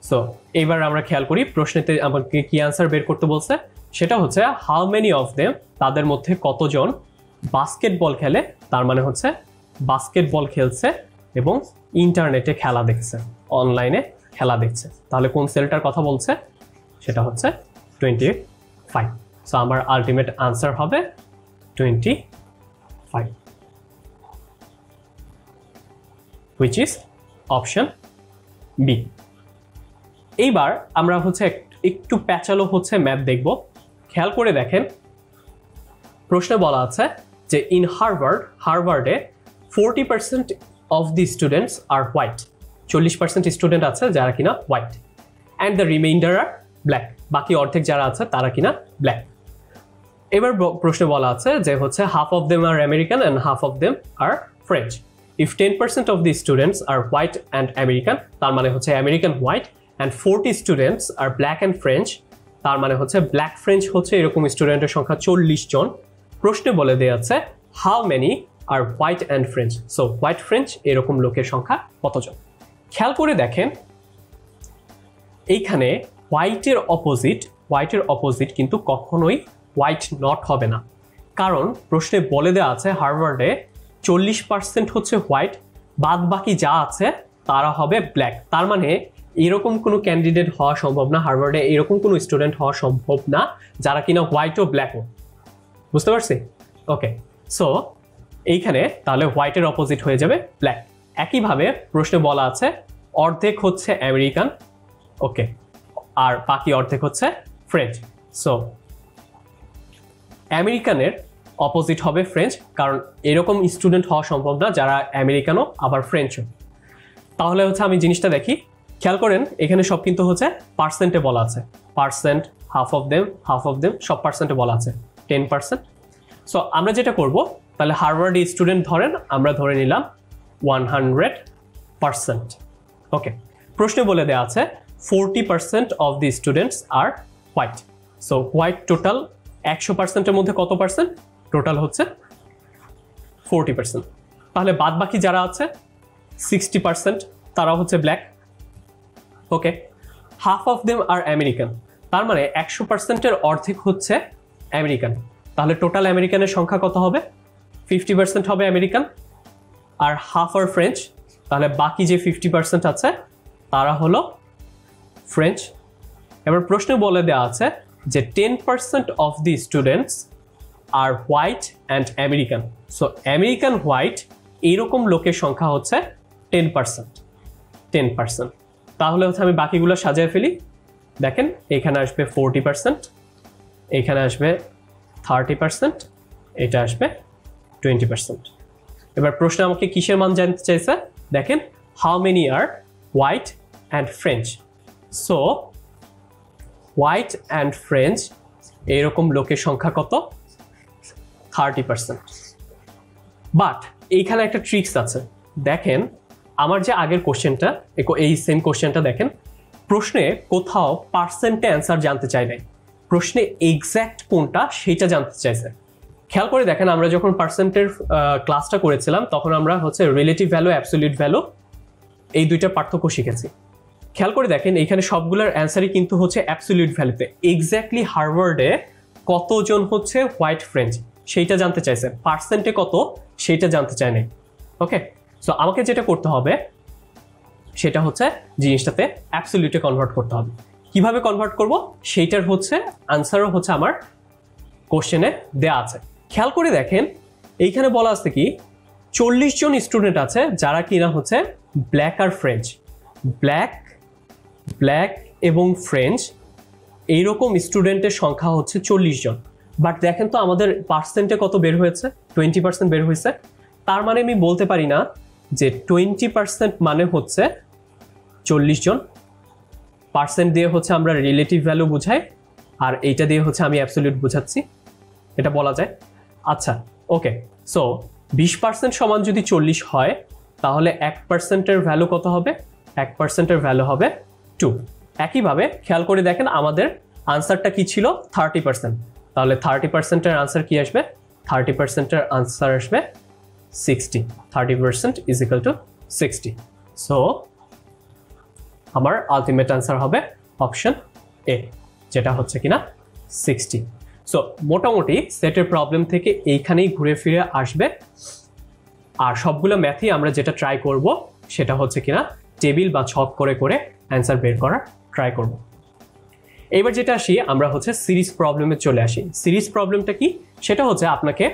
A: সো এইবার আমরা খেয়াল করি প্রশ্নেতে আমাকে কি আনসার বের করতে বলছে। সেটা হচ্ছে হাউ মেনি অফ দেম, তাদের মধ্যে কতজন বাস্কেটবল খেলে, তার মানে হচ্ছে বাস্কেটবল খেলছে এবং ইন্টারনেটে খেলা দেখছে, অনলাইনে খেলা দেখছে। তাহলে কোন সেলটার কথা বলছে? সেটা হচ্ছে 25। সো আমার আলটিমেট আনসার হবে 25, which is অপশন বি। এইবার আমরা হচ্ছে একটু প্যাচালো হচ্ছে ম্যাথ দেখব। খেয়াল করে দেখেন প্রশ্নে বলা আছে যে ইন হার্ভার্ডে 40% of the students are white, 40% student আছে যারা কিনা white, and the reminder are black, বাকি অর্ধেক যারা আছে তারা কিনা ব্ল্যাক। এবার প্রশ্নে বলা আছে যে হচ্ছে half of them are American and half of them are French. If 10% of the students are white and American, তার মানে হচ্ছে American white, and 40 students are black and French, তার মানে হচ্ছে ব্ল্যাক ফ্রেঞ্চ হচ্ছে এরকম স্টুডেন্টের সংখ্যা 40 জন। প্রশ্নে বলে দেওয়া আছে how many are white and French. So white French এরকম লোকের সংখ্যা কতজন? খেয়াল করে দেখেন এইখানে হোয়াইটের অপোজিট কিন্তু কখনোই হোয়াইট নট হবে না, কারণ প্রশ্নে বলে দেওয়া আছে হার্ভার্ডে 40% হচ্ছে হোয়াইট, বাদ বাকি যা আছে তারা হবে ব্ল্যাক। তার মানে এরকম কোনো ক্যান্ডিডেট হওয়া সম্ভব না, হার্ভার্ডে এরকম কোনো স্টুডেন্ট হওয়া সম্ভব না যারা কিনা হোয়াইট ও ব্ল্যাকও। বুঝতে পারছি? ওকে, সো এইখানে তাহলে হোয়াইটের অপোজিট হয়ে যাবে ব্ল্যাক। একইভাবে প্রশ্নে বলা আছে অর্ধেক হচ্ছে আমেরিকান, ওকে, আর বাকি অর্ধেক হচ্ছে ফ্রেঞ্চ। সো আমেরিকানের অপোজিট হবে ফ্রেঞ্চ, কারণ এরকম স্টুডেন্ট হওয়া সম্ভব না যারা আমেরিকানও আবার ফ্রেঞ্চও। তাহলে হচ্ছে আমি জিনিসটা দেখি, খেয়াল করেন এখানে সব কিন্তু হচ্ছে পার্সেন্টে বলা আছে, পার্সেন্ট, হাফ অফ দেম সব পার্সেন্টে বলা আছে 10%। সো আমরা যেটা করব তাহলে হার্ভার্ড স্টুডেন্ট ধরেন আমরা ধরে নিলাম 100%। ওকে, প্রশ্নে বলে দেওয়া আছে 40% of the students are white. So white total 100%-এর মধ্যে কত পার্সেন্ট? টোটাল হচ্ছে 40%। তাহলে বাদ বাকি যারা আছে 60% তারা হচ্ছে black. Okay, half of them are American, তার মানে 100%-এর অর্ধেক হচ্ছে আমেরিকান। তাহলে টোটাল আমেরিকানের সংখ্যা কত হবে? 50% হবে আমেরিকান আর হাফ আর ফ্রেঞ্চ। তাহলে বাকি যে 50% আছে তারা হলো ফ্রেঞ্চ। এবার প্রশ্নে বলে দেওয়া আছে যে 10% of the students are white and American. So American white এইরকম লোকের সংখ্যা হচ্ছে 10%। তাহলে হচ্ছে আমি বাকিগুলো সাজিয়ে ফেলি। দেখেন এখানে আসবে 40%, এখানে আসবে 30%, এটা আসবে 20%। এবার প্রশ্ন আমাকে কিসের মান জানতে চাইছে? দেখেন how many are white and French. So white and French এরকম লোকের সংখ্যা কত? 30%। বাট এইখানে একটা ট্রিক্স আছে। দেখেন আমার যে আগের কোশ্চেনটা, এই সেম কোশ্চেনটা দেখেন, প্রশ্নে কোথাও পার্সেন্টে অ্যান্সার জানতে চাই নাই, প্রশ্নে এক্স্যাক্ট কোনটা সেটা জানতে চাইছে। খেয়াল করে দেখেন, আমরা যখন পার্সেন্টের ক্লাসটা করেছিলাম তখন আমরা হচ্ছে রিলেটিভ ভ্যালু, অ্যাবসলিউট ভ্যালু এই দুইটা পার্থক্য শিখেছি। খেয়াল করে দেখেন এখানে সবগুলোর অ্যান্সারই কিন্তু হচ্ছে অ্যাবসলিউট ভ্যালুতে। এক্স্যাক্টলি হার্ভার্ডে কতজন হচ্ছে হোয়াইট ফ্রেঞ্চ সেইটা জানতে চাইছে, পার্সেন্টে কত সেইটা জানতে চায় নাই। ওকে, সো আমাকে যেটা করতে হবে সেটা হচ্ছে জিনিসটাতে অ্যাবসলিউটে কনভার্ট করতে হবে। কিভাবে কনভার্ট করব সেইটার হচ্ছে আনসারও হচ্ছে আমার কোশ্চেনে দেয়া আছে। খেয়াল করে দেখেন এইখানে বলা আছে কি 40 জন স্টুডেন্ট আছে যারা কিনা হচ্ছে ব্ল্যাক আর ফ্রেঞ্চ, ব্ল্যাক এবং ফ্রেঞ্চ এইরকম স্টুডেন্টের সংখ্যা হচ্ছে 40 জন। বাট দেখেন তো আমাদের পার্সেন্টে কত বের হয়েছে, 20% বের হয়েছে। তার মানে আমি বলতে পারি না যে 20% মানে হচ্ছে 40 জন। পার্সেন্ট দিয়ে হচ্ছে আমরা রিলেটিভ ভ্যালু বুঝাই, আর এইটা দিয়ে হচ্ছে আমি অ্যাবসলিউট বুঝাচ্ছি, এটা বলা যায়। আচ্ছা ওকে, সো 20% সমান যদি 40 হয় তাহলে 1%-এর ভ্যালু কত হবে? 1%-এর ভ্যালু হবে 2। একইভাবে খেয়াল করে দেখেন আমাদের আনসারটা কি ছিল? 30%। তাহলে 30%-এর আনসার কি আসবে? 30%-এর আনসার আসবে 60। 30% ইজ ইকুয়াল টু 60। সো আমার আলটিমেট আনসার হবে অপশন এ, যেটা হচ্ছে কিনা 60। সো মোটামুটি সেটের প্রবলেম থেকে এইখানেই ঘুরে ফিরে আসবে। আর সবগুলো ম্যাথই আমরা যেটা ট্রাই করব সেটা হচ্ছে কিনা টেবিল বা ছক করে করে অ্যান্সার বের করার ট্রাই করব। এবার যেটা আসি আমরা হচ্ছে সিরিজ প্রবলেমে চলে আসি। সিরিজ প্রবলেমটা কি? সেটা হচ্ছে আপনাকে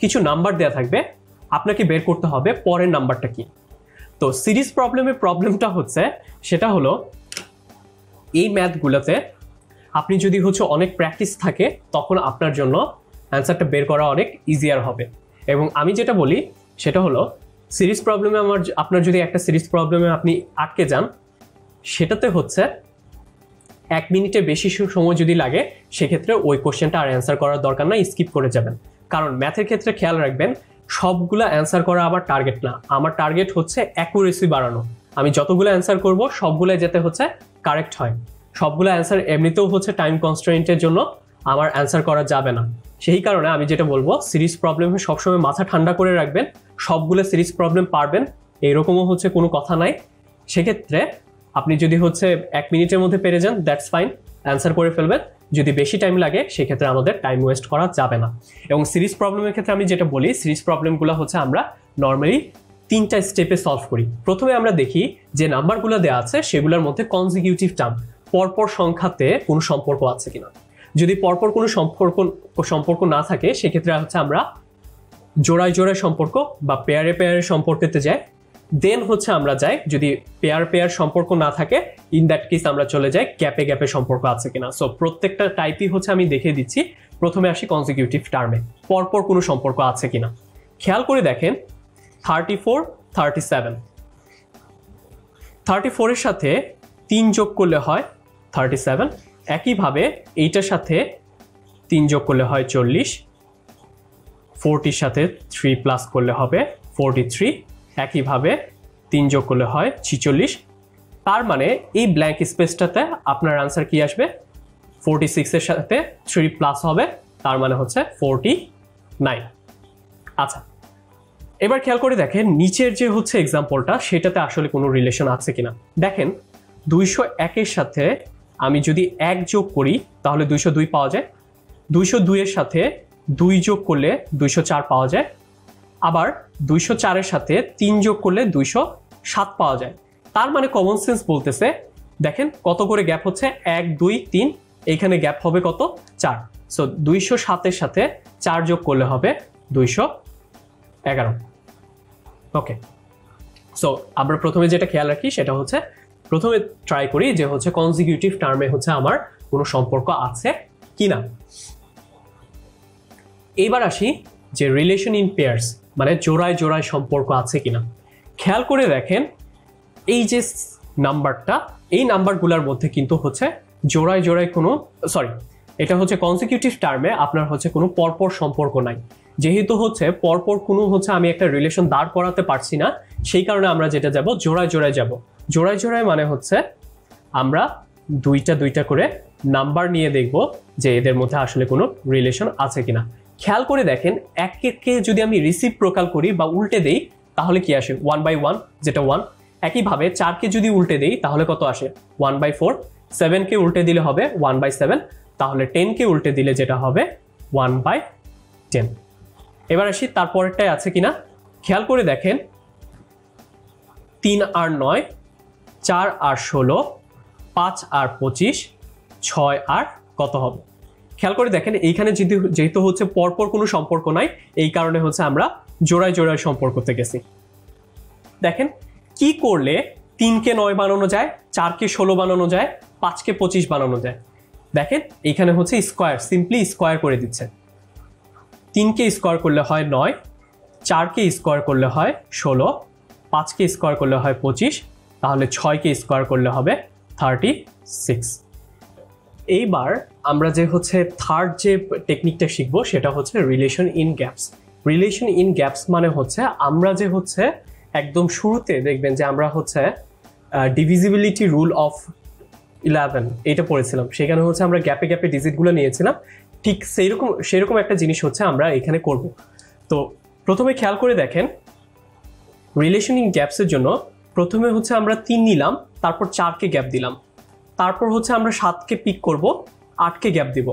A: কিছু নাম্বার দেওয়া থাকবে, আপনাকে বের করতে হবে পরের নাম্বারটা কি। তো সিরিজ প্রবলেমের প্রবলেমটা হচ্ছে সেটা হলো এই ম্যাথগুলোতে আপনি যদি হচ্ছে অনেক প্র্যাকটিস থাকে তখন আপনার জন্য অ্যান্সারটা বের করা অনেক ইজিয়ার হবে। এবং আমি যেটা বলি সেটা হলো সিরিজ প্রবলেমে আপনার যদি একটা সিরিজ প্রবলেমে আপনি আটকে যান, সেটাতে হচ্ছে 1 মিনিটের বেশি সময় যদি লাগে সেক্ষেত্রে ওই কোশ্চেনটা আর অ্যান্সার করার দরকার না, স্কিপ করে যাবেন। কারণ ম্যাথের ক্ষেত্রে খেয়াল রাখবেন সবগুলো অ্যান্সার করা আমার টার্গেট না, আমার টার্গেট হচ্ছে অ্যাকুরেসি বাড়ানো। আমি যতগুলো অ্যান্সার করব সবগুলো যাতে হচ্ছে কারেক্ট হয়। সবগুলো অ্যান্সার এমনিতেও হচ্ছে টাইম কনস্ট্রেন্টের জন্য আমার অ্যান্সার করা যাবে না। সেই কারণে আমি যেটা বলবো সিরিজ প্রবলেমে সবসময় মাথা ঠান্ডা করে রাখবেন, সবগুলো সিরিজ প্রবলেম পারবেন এরকমও হচ্ছে কোনো কথা নাই। সেক্ষেত্রে আপনি যদি হচ্ছে 1 মিনিটের মধ্যে পেরে যান দ্যাটস ফাইন, অ্যান্সার করে ফেলবেন। যদি বেশি টাইম লাগে সেক্ষেত্রে আমাদের টাইম ওয়েস্ট করা যাবে না। এবং সিরিজ প্রবলেমের ক্ষেত্রে আমি যেটা বলি সিরিজ প্রবলেমগুলো হচ্ছে আমরা নর্মালি 3টা স্টেপে সলভ করি। প্রথমে আমরা দেখি যে নাম্বারগুলো দেওয়া আছে সেগুলোর মধ্যে কনজিকিউটিভ টার্ম পরপর সংখ্যাতে কোনো সম্পর্ক আছে কিনা। যদি পরপর কোনো সম্পর্ক না থাকে সেক্ষেত্রে হচ্ছে আমরা জোড়ায় জোড়ায় সম্পর্ক বা পেয়ারে পেয়ারে সম্পর্কেতে যাই। দেন হচ্ছে আমরা যাই যদি পেয়ার সম্পর্ক না থাকে ইন দ্যাট কেস আমরা চলে যাই গ্যাপে গ্যাপে সম্পর্ক আছে কিনা। সো প্রত্যেকটা টাইপই হচ্ছে আমি দেখিয়ে দিচ্ছি। প্রথমে আসি কনজিকিউটিভ টার্মে পরপর কোনো সম্পর্ক আছে কিনা। খেয়াল করে দেখেন 34, 37, 34-এর সাথে 3 যোগ করলে হয় 37। একইভাবে এইটার সাথে 3 যোগ করলে হয় 40, 40-র সাথে 3 প্লাস করলে হবে 43, একইভাবে 3 যোগ করলে হয় 46। তার মানে এই ব্ল্যাঙ্ক স্পেসটাতে আপনার আনসার কি আসবে? 46-এর সাথে 3 প্লাস হবে, তার মানে হচ্ছে 49। আচ্ছা এবার খেয়াল করে দেখেন নিচের যে হচ্ছে এক্সাম্পলটা সেটাতে আসলে কোনো রিলেশন আছে কিনা। দেখেন 201-এর সাথে আমি যদি 1 যোগ করি তাহলে 202 পাওয়া যায়। 202-এর সাথে 2 যোগ করলে 204 পাওয়া যায়। আবার 204-এর সাথে 3 যোগ করলে 207 পাওয়া যায়। তার মানে কমন সেন্স বলতেছে দেখেন কত করে গ্যাপ হচ্ছে 1, 2, 3, এইখানে গ্যাপ হবে কত? 4। সো 207-এর সাথে 4 যোগ করলে হবে 211। ওকে, সো আমরা প্রথমে যেটা খেয়াল রাখি সেটা হচ্ছে প্রথমে ট্রাই করি যে হচ্ছে কনজিকিউটিভ টার্মে হচ্ছে আমার কোনো সম্পর্ক আছে কিনা। এবার আসি যে রিলেশন ইন পেয়ার্স মানে জোড়ায় জোড়ায় সম্পর্ক আছে কিনা। খেয়াল করে দেখেন এই যে নাম্বারটা এই নাম্বারগুলোর মধ্যে কিন্তু হচ্ছে জোড়ায় জোড়ায় কোনো এটা হচ্ছে কনজিকিউটিভ টার্মে আপনার হচ্ছে কোনো পরপর সম্পর্ক নাই। যেহেতু হচ্ছে পরপর কোনো হচ্ছে আমি একটা রিলেশন দাঁড় করাতে পারছি না, সেই কারণে আমরা যেটা যাব জোড়ায় জোড়ায় যাব। জোড়ায় জোড়ায় মানে হচ্ছে আমরা দুইটা করে নাম্বার নিয়ে দেখব যে এদের মধ্যে আসলে কোনো রিলেশন আছে কিনা। খেয়াল করে দেখেন, এককে যদি আমি রিসিপ্রোকাল করি বা উল্টে দেই তাহলে কি আসে 1/1, যেটা 1। একইভাবে 4কে যদি উল্টে দেই তাহলে কত আসে 1/4। 7কে উল্টে দিলে হবে 1/7, তাহলে 10কে উল্টে দিলে যেটা হবে 1/10। এবার আসি তারপরেরটাই আছে কিনা। খেয়াল করে দেখেন, 3 আর 9, 4 আর 16, 5 আর 25, 6 আর কত হবে। খেয়াল করে দেখেন, এইখানে যেহেতু হচ্ছে পরপর কোনো সম্পর্ক নাই, এই কারণে হচ্ছে আমরা জোড়ায় জোড়ায় সম্পর্কতে গেছি। দেখেন কি করলে 3কে 9 বানানো যায়, 4কে 16 বানানো যায়, 5কে 25 বানানো যায়। দেখেন এইখানে হচ্ছে স্কোয়ার, সিম্পলি স্কোয়ার করে দিচ্ছে। 3কে স্কোয়ার করলে হয় 9, 4কে স্কোয়ার করলে হয় 16, 5কে স্কোয়ার করলে হয় 25, তাহলে 6কে স্কোয়ার করলে হবে 36। এইবার আমরা যে হচ্ছে থার্ড যে টেকনিকটা শিখবো সেটা হচ্ছে relation in gaps. Relation in gaps মানে হচ্ছে আমরা যে হচ্ছে একদম শুরুতে দেখবেন যে আমরা হচ্ছে ডিভিজিবিলিটি রুল অফ 11 এটা পড়েছিলাম, সেখানে হচ্ছে আমরা গ্যাপে গ্যাপে ডিজিটগুলো নিয়েছিলাম। ঠিক সেরকম একটা জিনিস হচ্ছে আমরা এখানে করব। তো প্রথমে খেয়াল করে দেখেন, রিলেশন ইন গ্যাপসের জন্য প্রথমে হচ্ছে আমরা 3 নিলাম, তারপর 4কে গ্যাপ দিলাম, তারপর হচ্ছে আমরা 7কে পিক করব, 8কে গ্যাপ দিব,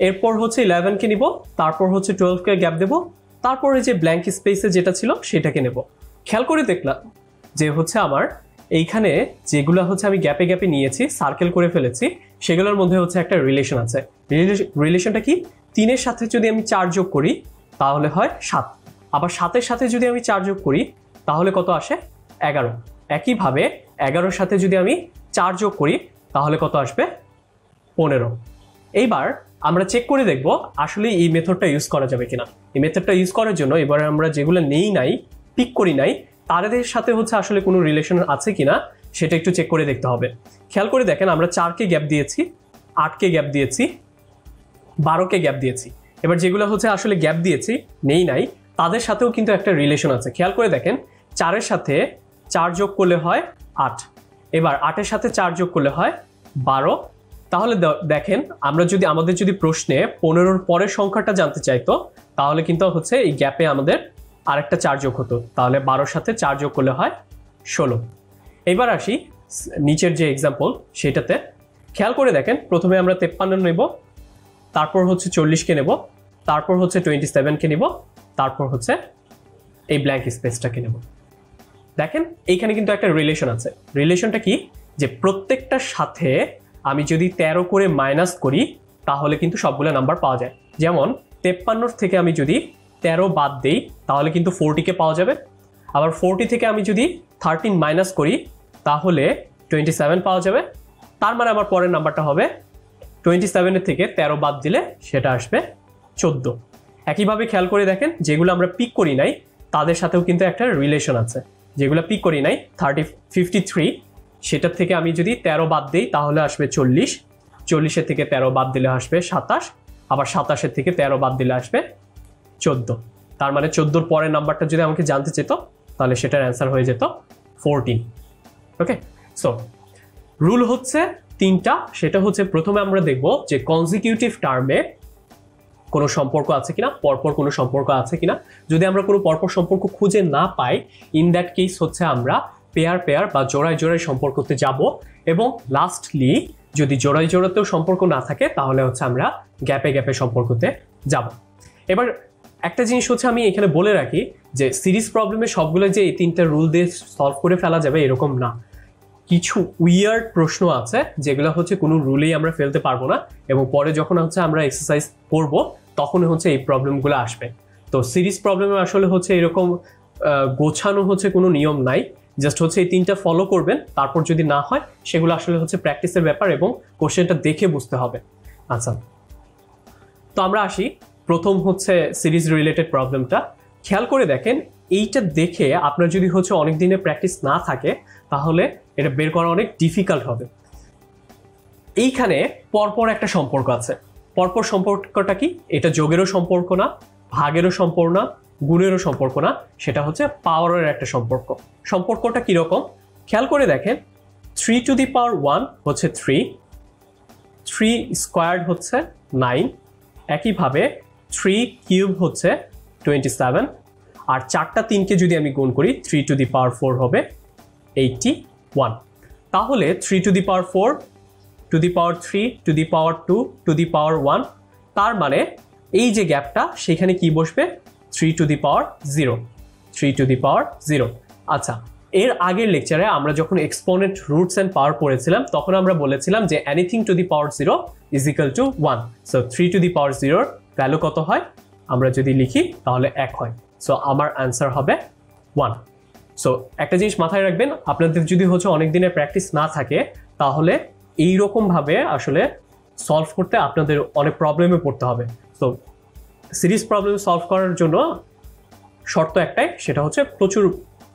A: এরপর হচ্ছে 11কে নিব, তারপর হচ্ছে 12কে গ্যাপ দেব, তারপরে যে ব্ল্যাঙ্ক স্পেসে যেটা ছিল সেটাকে নেব। খেয়াল করে দেখলাম যে হচ্ছে আমার এইখানে যেগুলো হচ্ছে আমি গ্যাপে গ্যাপে নিয়েছি, সার্কেল করে ফেলেছি, সেগুলোর মধ্যে হচ্ছে একটা রিলেশন আছে। রিলেশনটা কি, 3-এর সাথে যদি আমি 4 যোগ করি তাহলে হয় 7, আবার 7-এর সাথে যদি আমি 4 যোগ করি তাহলে কত আসে 11। একইভাবে 11-এর সাথে যদি আমি 4 যোগ করি তাহলে কত আসবে 15। এইবার আমরা চেক করে দেখব আসলে এই মেথডটা ইউজ করা যাবে কিনা। এই মেথডটা ইউজ করার জন্য এবার আমরা যেগুলো নেই নাই, পিক করি নাই, তাদের সাথে হচ্ছে আসলে কোনো রিলেশন আছে কিনা সেটা একটু চেক করে দেখতে হবে। খেয়াল করে দেখেন, আমরা 4কে গ্যাপ দিয়েছি, 8কে গ্যাপ দিয়েছি, 12কে গ্যাপ দিয়েছি। এবার যেগুলো হচ্ছে আসলে গ্যাপ দিয়েছি নেই নাই, তাদের সাথেও কিন্তু একটা রিলেশন আছে। খেয়াল করে দেখেন, 4-এর সাথে 4 যোগ করলে হয় 8, এবার 8-এর সাথে 4 যোগ করলে হয় 12। তাহলে দেখেন, আমাদের যদি প্রশ্নে 15-র পরের সংখ্যাটা জানতে চাইতো তাহলে কিন্তু হচ্ছে এই গ্যাপে আমাদের আরেকটা 4 যোগ হতো, তাহলে 12-র সাথে 4 যোগ করলে হয় 16। এবার আসি নিচের যে এক্সাম্পল সেটাতে। খেয়াল করে দেখেন, প্রথমে আমরা 53 নেব, তারপর হচ্ছে 40কে নেব, তারপর হচ্ছে 27কে নেব, তারপর হচ্ছে এই ব্ল্যাঙ্ক স্পেসটাকে নেব। দেখেন এইখানে কিন্তু একটা রিলেশন আছে। রিলেশনটা কি, যে প্রত্যেকটার সাথে আমি যদি 13 করে মাইনাস করি তাহলে কিন্তু সবগুলো নাম্বার পাওয়া যায়। যেমন 53 থেকে আমি যদি 13 বাদ দেই তাহলে কিন্তু 40কে পাওয়া যাবে, আবার 40 থেকে আমি যদি 13 মাইনাস করি তাহলে 27 পাওয়া যাবে। তার মানে আমার পরের নাম্বারটা হবে 27-এর থেকে 13 বাদ দিলে সেটা আসবে 14। একইভাবে খেয়াল করে দেখেন, যেগুলো আমরা পিক করি নাই তাদের সাথেও কিন্তু একটা রিলেশন আছে। যেগুলো পিক করি নাই 53, সেটার থেকে আমি যদি 13 বাদ দিই তাহলে আসবে 40, 40-এর থেকে 13 বাদ দিলে আসবে 27, আবার 27-এর থেকে 13 বাদ দিলে আসবে 14। তার মানে 14-র পরের নাম্বারটা যদি আমাকে জানতে চেত তাহলে সেটার অ্যান্সার হয়ে যেত 14। ওকে, সো রুল হচ্ছে 3টা। সেটা হচ্ছে প্রথমে আমরা দেখব যে কনজিকিউটিভ টার্মে কোনো সম্পর্ক আছে কিনা, পরপর কোনো সম্পর্ক আছে কিনা। যদি আমরা কোনো পরপর সম্পর্ক খুঁজে না পাই, ইন দ্যাট কেস হচ্ছে আমরা পেয়ার বা জোড়ায় জোড়ায় সম্পর্কতে যাব, এবং লাস্টলি যদি জোড়ায় জোড়াতেও সম্পর্ক না থাকে তাহলে হচ্ছে আমরা গ্যাপে গ্যাপে সম্পর্কতে যাব। এবার একটা জিনিস হচ্ছে আমি এখানে বলে রাখি যে সিরিজ প্রবলেমে সবগুলো যে এই 3টা রুল দিয়ে সলভ করে ফেলা যাবে এরকম না। কিছু উইয়ার্ড প্রশ্ন আছে যেগুলো হচ্ছে কোনো রুলেই আমরা ফেলতে পারবো না, এবং পরে যখন হচ্ছে আমরা এক্সারসাইজ করব তখন হচ্ছে এই প্রবলেমগুলো আসবে। তো সিরিজ প্রবলেমে আসলে হচ্ছে এরকম গোছানো হচ্ছে কোনো নিয়ম নাই, জাস্ট হচ্ছে এই 3টা ফলো করবেন, তারপর যদি না হয় সেগুলো আসলে হচ্ছে প্র্যাকটিসের ব্যাপার এবং কোশ্চেনটা দেখে বুঝতে হবে। আচ্ছা, তো আমরা আসি প্রথম হচ্ছে সিরিজ রিলেটেড প্রবলেমটা। খেয়াল করে দেখেন, এইটা দেখে আপনার যদি হচ্ছে অনেক দিনে প্র্যাকটিস না থাকে তাহলে এটা বের করা অনেক ডিফিকাল্ট হবে। এইখানে পরপর একটা সম্পর্ক আছে। পরপর সম্পর্কটা কি, এটা যোগেরও সম্পর্ক না, ভাগেরও সম্পর্ক না, গুণেরও সম্পর্ক না, সেটা হচ্ছে পাওয়ারের একটা সম্পর্ক। সম্পর্কটা কিরকম খেয়াল করে দেখেন, 3 to the power 1 হচ্ছে 3, 3 স্কোয়ার্ড হচ্ছে 9, একইভাবে 3 কিউব হচ্ছে 27, আর 4টা 3কে যদি আমি গুণ করি 3 টু দি পাওয়ার 4 হবে 81। তাহলে 3 to the power 4 to the power 3 to the power 2 to the power 1, তার মানে এই যে গ্যাপটা সেখানে কি বসবে 3 to the power 0, 3 to the power 0। আচ্ছা, এর আগের লেকচারে আমরা যখন এক্সপোনেন্ট রুটস এন্ড পাওয়ার পড়েছিলাম তখন আমরা বলেছিলাম যে anything to the power 0 is equal to 1। So 3 to the power 0 এর ভ্যালু কত হয়, আমরা যদি লিখি তাহলে 1 হয়। সো আমার অ্যান্সার হবে 1। সো একটা জিনিস মাথায় রাখবেন, আপনাদের যদি হচ্ছে অনেক দিনের প্র্যাকটিস না থাকে তাহলে এইরকমভাবে আসলে সলভ করতে আপনাদের অনেক প্রবলেমে পড়তে হবে। তো সিরিজ প্রবলেম সলভ করার জন্য শর্ত একটাই, সেটা হচ্ছে প্রচুর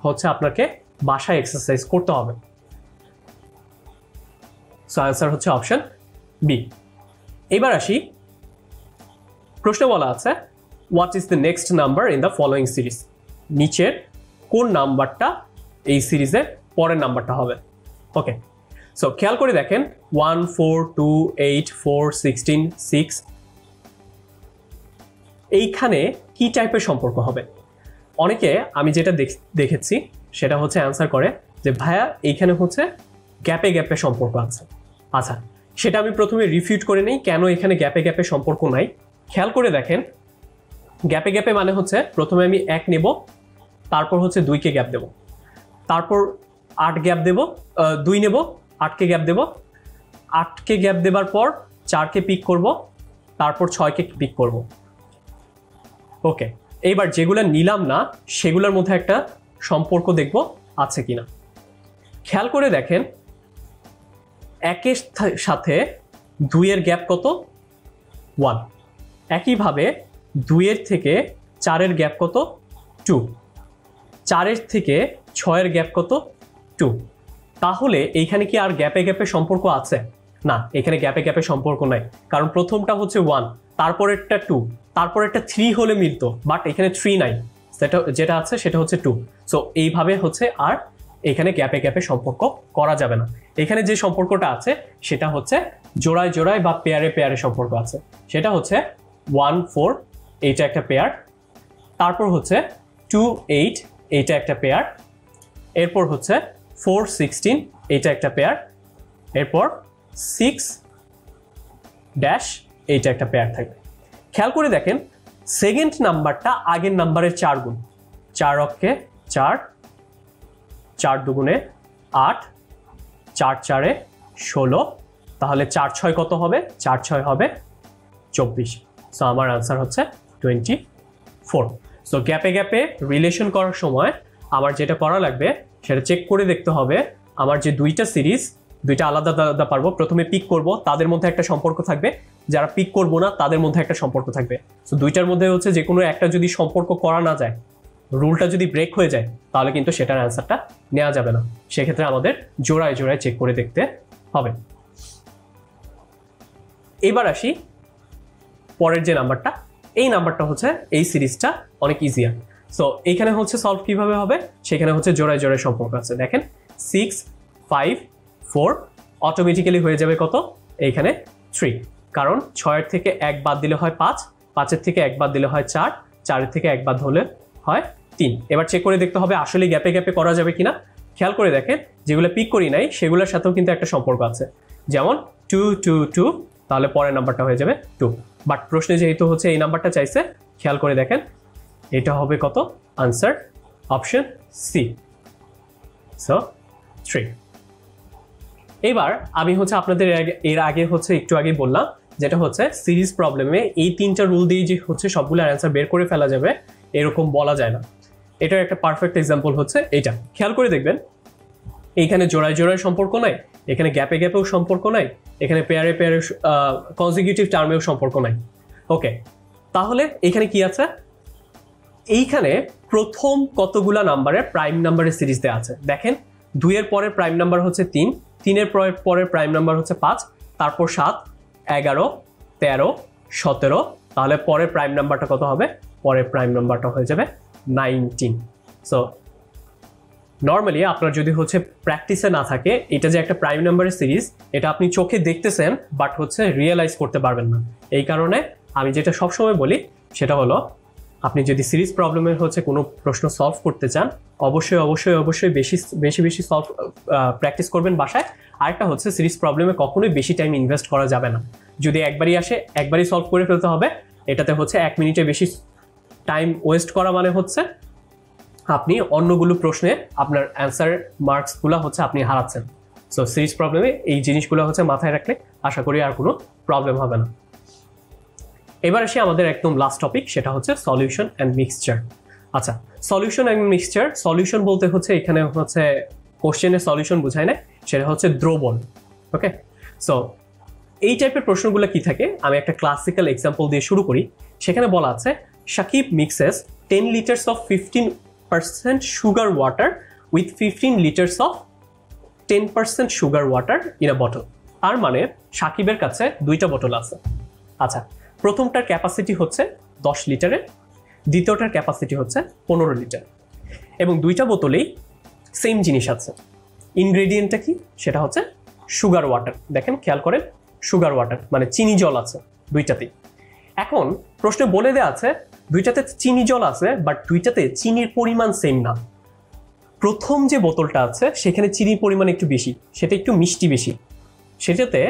A: হচ্ছে আপনাকে বাসায় এক্সারসাইজ করতে হবে। সো অ্যান্সার হচ্ছে অপশন বি। এবার আসি, প্রশ্ন বলা আছে what is the next number in the following series, নিচের কোন নাম্বারটা এই সিরিজের পরের নাম্বারটা হবে। ওকে, সো খেয়াল করে দেখেন 1 4 2 8 4 16 6, এইখানে কি টাইপের সম্পর্ক হবে। অনেকে আমি যেটা দেখেছি সেটা হচ্ছে অ্যান্সার করে যে ভাইয়া এইখানে হচ্ছে গ্যাপে গ্যাপে সম্পর্ক আছে। আচ্ছা, সেটা আমি প্রথমে রিফিউট করে নেই কেন এখানে গ্যাপে গ্যাপে সম্পর্ক নাই। খেয়াল করে দেখেন, গ্যাপে গ্যাপে মানে হচ্ছে প্রথমে আমি 1 নেব, তারপর হচ্ছে 2কে গ্যাপ দেব, তারপর 8 গ্যাপ দেব, 2 নেব, 8কে গ্যাপ দেব, 8কে গ্যাপ দেবার পর 4কে পিক করব, তারপর 6কে পিক করব। ওকে, এইবার যেগুলো নিলাম না সেগুলোর মধ্যে একটা সম্পর্ক দেখব আছে কিনা। খেয়াল করে দেখেন 1-এর সাথে 2-এর গ্যাপ কত, 1। একইভাবে 2-এর থেকে 4-এর গ্যাপ কত, 2। 4-এর থেকে 6-এর গ্যাপ কত, 2। তাহলে এইখানে কি আর গ্যাপে গ্যাপে সম্পর্ক আছে? না, এখানে গ্যাপে গ্যাপে সম্পর্ক নাই, কারণ প্রথমটা হচ্ছে 1, তারপরেরটা 2, তারপরেরটা 3 হলে মিলতো, বাট এখানে 3 নাই, যেটা আছে সেটা হচ্ছে 2। সো এইভাবে হচ্ছে আর এখানে গ্যাপে গ্যাপে সম্পর্ক করা যাবে না। এখানে যে সম্পর্কটা আছে সেটা হচ্ছে জোড়ায় জোড়ায় বা পেয়ারে পেয়ারে সম্পর্ক আছে। সেটা হচ্ছে 1 4, এইটা একটা পেয়ার, তারপর হচ্ছে 2 8, এইটা একটা পেয়ার, এরপর হচ্ছে 4 16, এইটা একটা পেয়ার, এরপর 6 ড্যাশ, এইটা একটা পেয়ার থাকবে। খেয়াল করে দেখেন সেকেন্ড নাম্বারটা আগের নাম্বারের 4 গুণ, 4 অক্ষে 4, 4 দুগুণে 8, 4 4-এ 16, তাহলে 4 6 কত হবে, 4 6 হবে 24। সো আমার আনসার হচ্ছে 24। সো গ্যাপে গ্যাপে রিলেশন করার সময় আমার যেটা করা লাগবে সেটা চেক করে দেখতে হবে আমার যে দুইটা সিরিজ, দুইটা আলাদা আলাদা পারবো, প্রথমে পিক করব তাদের মধ্যে একটা সম্পর্ক থাকবে, যারা পিক করবো না তাদের মধ্যে একটা সম্পর্ক থাকবে। সো দুইটার মধ্যে হচ্ছে যে কোনো একটা যদি সম্পর্ক করা না যায়, রুলটা যদি ব্রেক হয়ে যায়, তাহলে কিন্তু সেটার অ্যান্সারটা নেওয়া যাবে না। সেক্ষেত্রে আমাদের জোড়ায় জোড়ায় চেক করে দেখতে হবে। এবার আসি পরের যে নাম্বারটা, এই নাম্বারটা হচ্ছে এই সিরিজটা অনেক ইজিয়ার। সো এইখানে হচ্ছে সলভ কিভাবে হবে, সেখানে হচ্ছে জোড়ায় জোড়ায় সম্পর্ক আছে। দেখেন 6 5 4 অটোমেটিক্যালি হয়ে যাবে কত, এইখানে 3, কারণ 6-এর থেকে 1 বাদ দিলে হয় 5, 5-এর থেকে 1 বাদ দিলে হয় 4, 4-এর থেকে 1 বাদ হলে হয় 3। এবার চেক করে দেখতে হবে আসলে গ্যাপে গ্যাপে করা যাবে কিনা। খেয়াল করে দেখেন যেগুলো পিক করি নাই সেগুলোর সাথেও কিন্তু একটা সম্পর্ক আছে, যেমন 2 2 2, তাহলে পরের নাম্বারটা হয়ে যাবে 2। বাট প্রশ্নে যেহেতু হচ্ছে এই নাম্বারটা চাইছে, খেয়াল করে দেখেন এটা হবে কত, আনসার অপশন সি, সো 3। এবার আমি হচ্ছে আপনাদের এর আগে হচ্ছে একটু আগে বললাম যেটা হচ্ছে সিরিজ প্রবলেমে এই 3টা রুল দিয়ে যে হচ্ছে সবগুলো অ্যান্সার বের করে ফেলা যাবে এরকম বলা যায় না। এটার একটা পারফেক্ট এক্সাম্পল হচ্ছে এইটা। খেয়াল করে দেখবেন এইখানে জোড়ায় জোড়ায় সম্পর্ক নাই, এখানে গ্যাপে গ্যাপেও সম্পর্ক নাই, এখানে পেয়ারে পেয়ারে কনজিকিউটিভ টার্মেও সম্পর্ক নাই। ওকে, তাহলে এখানে কি আছে, এইখানে প্রথম কতগুলা নাম্বারের প্রাইম নাম্বারের সিরিজ দেওয়া আছে। দেখেন 2-এর পরের প্রাইম নাম্বার হচ্ছে 3, 3-এর পরের প্রাইম নাম্বার হচ্ছে 5, তারপর 7 11 13 17, তাহলে পরের প্রাইম নাম্বারটা কত হবে, পরের প্রাইম নাম্বারটা হয়ে যাবে 19। সো নর্মালি আপনার যদি হচ্ছে প্র্যাকটিসে না থাকে, এটা যে একটা প্রাইম নাম্বারের সিরিজ এটা আপনি চোখে দেখতেছেন বাট হচ্ছে রিয়েলাইজ করতে পারবেন না। এই কারণে আমি যেটা সবসময় বলি সেটা হলো, আপনি যদি সিরিজ প্রবলেমের হচ্ছে কোনো প্রশ্ন সলভ করতে চান, অবশ্যই অবশ্যই অবশ্যই বেশি বেশি সলভ প্র্যাকটিস করবেন বাসায়। আরেকটা হচ্ছে সিরিজ প্রবলেমে কখনোই বেশি টাইম ইনভেস্ট করা যাবে না। যদি একবারই আসে একবারই সলভ করে ফেলতে হবে। এটাতে হচ্ছে 1 মিনিটে বেশি টাইম ওয়েস্ট করা মানে হচ্ছে আপনি অন্যগুলো প্রশ্নে আপনার অ্যান্সার মার্কসগুলো হচ্ছে আপনি হারাচ্ছেন। সো সিরিজ প্রবলেমে এই জিনিসগুলো হচ্ছে মাথায় রাখলে আশা করি আর কোনো প্রবলেম হবে না। এবার আসি আমাদের একদম লাস্ট টপিক, সেটা হচ্ছে সলিউশন অ্যান্ড মিক্সচার। আচ্ছা, সলিউশন অ্যান্ড মিক্সচার, সলিউশন বলতে হচ্ছে এখানে হচ্ছে কোশ্চেনের সলিউশন বোঝায় না, সেটা হচ্ছে দ্রবণ। ওকে, সো এই টাইপের প্রশ্নগুলো কি থাকে, আমি একটা ক্লাসিক্যাল এক্সাম্পল দিয়ে শুরু করি। সেখানে বলা আছে Shakib mixes 10 liters of 15% sugar water with 15 liters of 10% sugar water in a bottle। তার মানে সাকিবের কাছে 2টা বোতল আছে। আচ্ছা, প্রথমটার ক্যাপাসিটি হচ্ছে 10 লিটারের, দ্বিতীয়টার ক্যাপাসিটি হচ্ছে 15 লিটার, এবং 2টা বোতলেই সেম জিনিস আছে। ইনগ্রেডিয়েন্টটা কি, সেটা হচ্ছে সুগার ওয়াটার। দেখেন, খেয়াল করেন, সুগার ওয়াটার মানে চিনি জল আছে 2টাতেই। এখন প্রশ্নে বলে দেওয়া আছে 2টাতে চিনি জল আছে, বাট 2টাতে চিনির পরিমাণ সেম না। প্রথম যে বোতলটা আছে সেখানে চিনির পরিমাণ একটু বেশি, সেটা একটু মিষ্টি বেশি। সেটাতে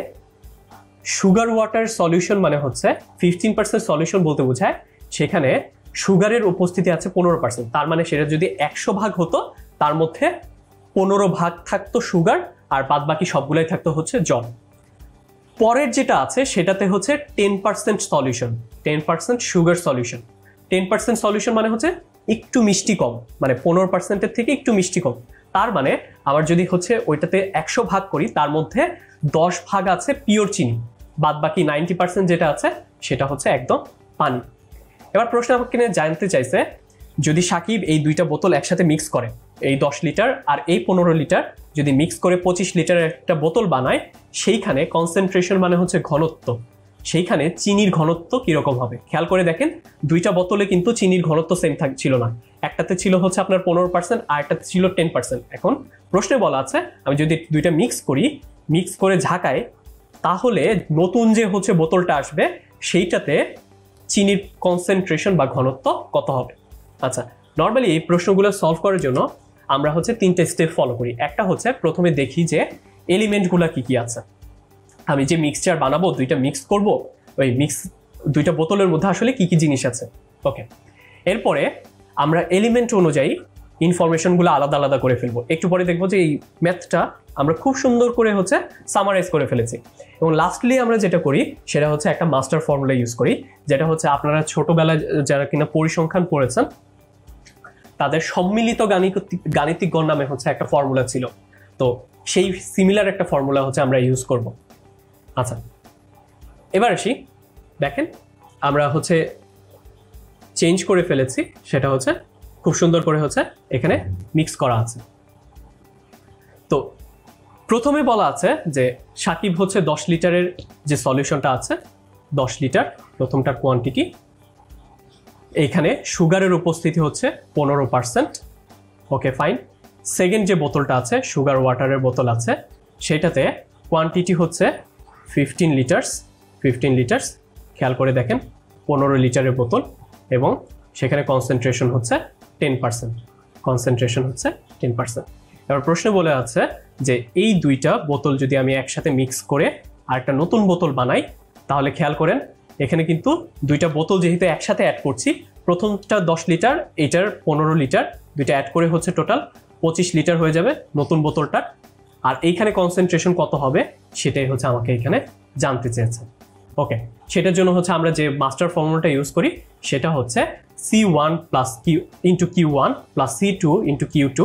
A: সুগার ওয়াটার সলিউশন মানে হচ্ছে 15% সলিউশন বলতে বোঝায় সেখানে সুগারের উপস্থিতি আছে 15%। তার মানে সেটা যদি 100 ভাগ হতো, তার মধ্যে 15 ভাগ থাকতো সুগার, আর বাদ বাকি সবগুলাই থাকতো হচ্ছে জল। পরের যেটা আছে সেটাতে হচ্ছে 10% সলিউশন, 10% সুগার সলিউশন। 10% সলিউশন মানে হচ্ছে একটু মিষ্টি কম, মানে 15%-এর থেকে একটু মিষ্টি কম। তার মানে আবার যদি হচ্ছে ওইটাতে 100 ভাগ করি, তার মধ্যে 10 ভাগ আছে পিওর চিনি, বাদ বাকি 90% যেটা আছে সেটা হচ্ছে একদম পানি। এবার প্রশ্ন আমাকে জানতে চাইছে, যদি সাকিব এই 2টা বোতল একসাথে মিক্স করে, এই 10 লিটার আর এই 15 লিটার যদি মিক্স করে 25 লিটারের একটা বোতল বানায়, সেইখানে কনসেন্ট্রেশন মানে হচ্ছে ঘনত্ব, সেইখানে চিনির ঘনত্ব কিরকম হবে। খেয়াল করে দেখেন, 2টা বোতলে কিন্তু চিনির ঘনত্ব সেম ছিল না। একটাতে ছিল হচ্ছে আপনার 15% আর একটাতে ছিল 10%। এখন প্রশ্নে বলা আছে আমি যদি 2টা মিক্স করি, মিক্স করে ঝাঁকাই, তাহলে নতুন যে হচ্ছে বোতলটা আসবে সেইটাতে চিনির কনসেন্ট্রেশন বা ঘনত্ব কত হবে। আচ্ছা, নর্মালি এই প্রশ্নগুলো সলভ করার জন্য আমরা হচ্ছে 3টে স্টেপ ফলো করি। একটা হচ্ছে প্রথমে দেখি যে এলিমেন্টগুলো কি কি আছে। আমি যে মিক্সচার বানাবো, 2টা মিক্স করব, ওই 2টা বোতলের মধ্যে আসলে কি কি জিনিস আছে। ওকে, এরপরে আমরা এলিমেন্ট অনুযায়ী ইনফরমেশনগুলো আলাদা আলাদা করে ফেলবো। একটু পরে দেখবো যে এই ম্যাথটা আমরা খুব সুন্দর করে হচ্ছে সামারাইজ করে ফেলেছি। এবং লাস্টলি আমরা যেটা করি সেটা হচ্ছে একটা মাস্টার ফর্মুলা ইউজ করি, যেটা হচ্ছে আপনারা ছোটবেলায় যারা কিনা পরিসংখ্যান পড়েছেন তাদের সম্মিলিত গাণিতিক গণ নামে হচ্ছে একটা ফর্মুলা ছিল। তো সেই সিমিলার একটা ফর্মুলা হচ্ছে আমরা ইউজ করব। আচ্ছা, এবার আসি, দেখেন আমরা হচ্ছে চেঞ্জ করে ফেলেছি, সেটা হচ্ছে খুব সুন্দর করে হচ্ছে এখানে মিক্স করা আছে। তো প্রথমে বলা আছে যে সাকিব হচ্ছে 10 লিটারের যে সলিউশনটা আছে, 10 লিটার প্রথমটার কোয়ান্টিটি, এইখানে সুগারের উপস্থিতি হচ্ছে 15%। ওকে, ফাইন। সেকেন্ড যে বোতলটা আছে, সুগার ওয়াটারের বোতল আছে, সেটাতে কোয়ান্টিটি হচ্ছে 15 লিটার্স। খেয়াল করে দেখেন, 15 লিটারের বোতল, এবং সেখানে কনসেন্ট্রেশন হচ্ছে 10%। এবার প্রশ্নে বলে আছে যে এই 2টা বোতল যদি আমি একসাথে মিক্স করে আর একটা নতুন বোতল বানাই, তাহলে খেয়াল করেন এখানে কিন্তু 2টা বোতল যেহেতু একসাথে অ্যাড করছি, প্রথমটা 10 লিটার, এটার 15 লিটার, 2টা অ্যাড করে হচ্ছে টোটাল 25 লিটার হয়ে যাবে নতুন বোতলটা। আর এইখানে কনসেন্ট্রেশন কত হবে সেটাই হচ্ছে আমাকে এখানে জানতে চেয়েছে। ওকে, সেটার জন্য হচ্ছে আমরা যে মাস্টার ফর্মুলাটা ইউজ করি সেটা হচ্ছে C1 plus Q into Q1 plus C2 into Q2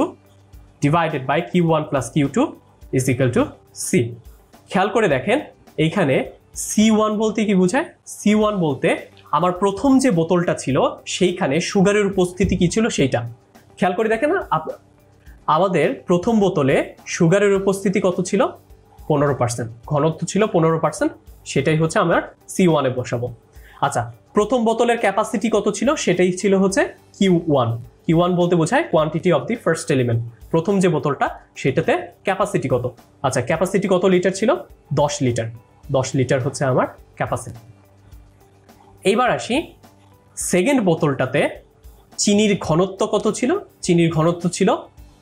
A: divided by Q1 plus Q2 is equal to C। খেয়াল করে দেখেন এইখানে C1 বলতে কি বোঝায়? C1 বলতে আমার প্রথম যে বোতলটা ছিল সেইখানে সুগারের উপস্থিতি কি ছিল সেইটা। খেয়াল করে দেখেন না, আমাদের প্রথম বোতলে সুগারের উপস্থিতি কত ছিল? 15%, ঘনত্ব ছিল 15%, সেটাই হচ্ছে আমার C1 এ বসাবো। আচ্ছা, প্রথম বোতলের ক্যাপাসিটি কত ছিল? সেটাই ছিল হচ্ছে Q1 বলতে বোঝায় quantity of the first element, প্রথম যে বোতলটা সেটাতে ক্যাপাসিটি কত? আচ্ছা, ক্যাপাসিটি কত লিটার ছিল? 10 লিটার। 10 লিটার হচ্ছে আমার ক্যাপাসিটি। এইবার আসি সেকেন্ড বোতলটাতে চিনির ঘনত্ব কত ছিল? চিনির ঘনত্ব ছিল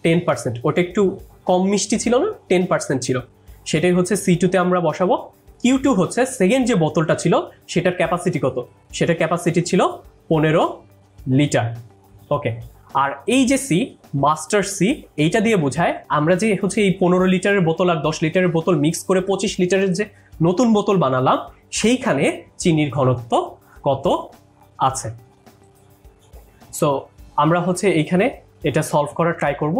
A: 10%। ওটা একটু কম মিষ্টি ছিল না, 10% ছিল। সেটাই হচ্ছে C2 তে আমরা বসাবো। Q2 হচ্ছে সেকেন্ড যে বোতলটা ছিল সেটার ক্যাপাসিটি কত? সেটার ক্যাপাসিটি ছিল 15 লিটার। ওকে, আর এই যে সি, মাস্টার সি, এইটা দিয়ে বোঝায় আমরা যে হচ্ছে এই 15 লিটারের বোতল আর 10 লিটারের বোতল মিক্স করে 25 লিটারের যে নতুন বোতল বানালাম সেইখানে চিনির ঘনত্ব কত আছে। সো আমরা হচ্ছে এইখানে এটা সলভ করার ট্রাই করব।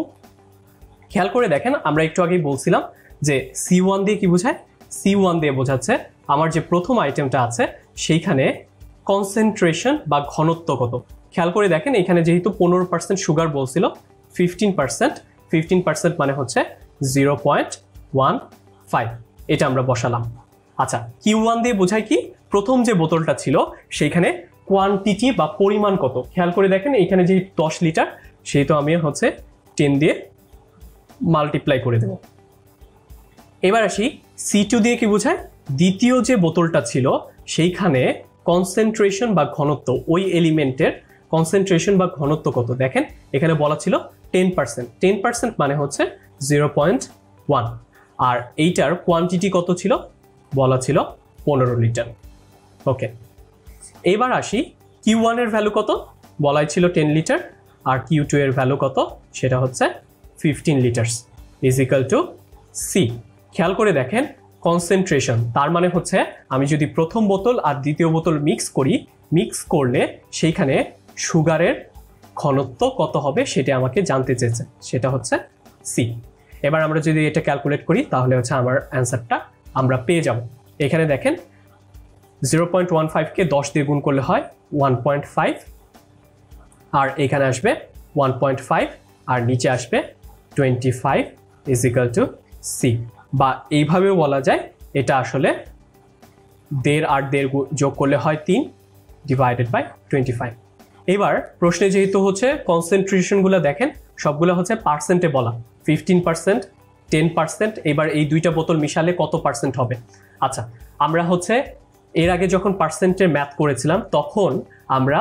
A: খেয়াল করে দেখেন, আমরা একটু আগেই বলছিলাম যে C1 দিয়ে কি বোঝায়? C1 দিয়ে বোঝাচ্ছে আমার যে প্রথম আইটেমটা আছে সেইখানে কনসেন্ট্রেশন বা ঘনত্ব কত। খেয়াল করে দেখেন, এখানে যেহেতু 15% সুগার বলছিল, 15% মানে হচ্ছে 0.15, এটা আমরা বসালাম। আচ্ছা, Q1 দিয়ে বোঝায় কি? প্রথম যে বোতলটা ছিল সেইখানে কোয়ান্টিটি বা পরিমাণ কত। খেয়াল করে দেখেন, এখানে যে 10 লিটার সেই তো আমি হচ্ছে 10 দিয়ে মাল্টিপ্লাই করে দেব। এবার আসি C2 দিয়ে কি বোঝায়? দ্বিতীয় যে বোতলটা ছিল সেইখানে কনসেন্ট্রেশন বা ঘনত্ব, ওই এলিমেন্টের কনসেন্ট্রেশন বা ঘনত্ব কত। দেখেন এখানে বলা ছিল 10%। 10% মানে হচ্ছে 0.1। আর এইটার কোয়ান্টিটি কত ছিল? বলা ছিল 15 লিটার। ওকে, এবার আসি Q1 এর ভ্যালু কত? বলাই ছিল 10 লিটার। আর Q2 এর ভ্যালু কত? সেটা হচ্ছে 15 litres is equal to C. খেয়াল করে দেখেন, কনসেন্ট্রেশন তার মানে হচ্ছে আমি যদি প্রথম বোতল আর দ্বিতীয় বোতল মিক্স করি, মিক্স করলে সেইখানে সুগারের ঘনত্ব কত হবে সেটা আমাকে জানতে চেয়েছে, সেটা হচ্ছে সি। এবার আমরা যদি এটা ক্যালকুলেট করি তাহলে হচ্ছে আমার অ্যান্সারটা আমরা পেয়ে যাব। এখানে দেখেন 0.15 কে 10 দিয়ে গুণ করলে হয় 1.5, আর এখানে আসবে 1.5 আর নিচে আসবে 25 ইজ ইকুয়াল টু সি। বা এইভাবেও বলা যায় এটা আসলে 1.5 আর 1.5 যোগ করলে হয় 3 ডিভাইডেড বাই 25। এবার প্রশ্নে যেহেতু হচ্ছে কনসেন্ট্রেশনগুলো দেখেন সবগুলো হচ্ছে পার্সেন্টে বলা, 15%, 10%। এবার এই দুইটা বোতল মিশালে কত পার্সেন্ট হবে? আচ্ছা, আমরা হচ্ছে এর আগে যখন পার্সেন্টের ম্যাথ করেছিলাম তখন আমরা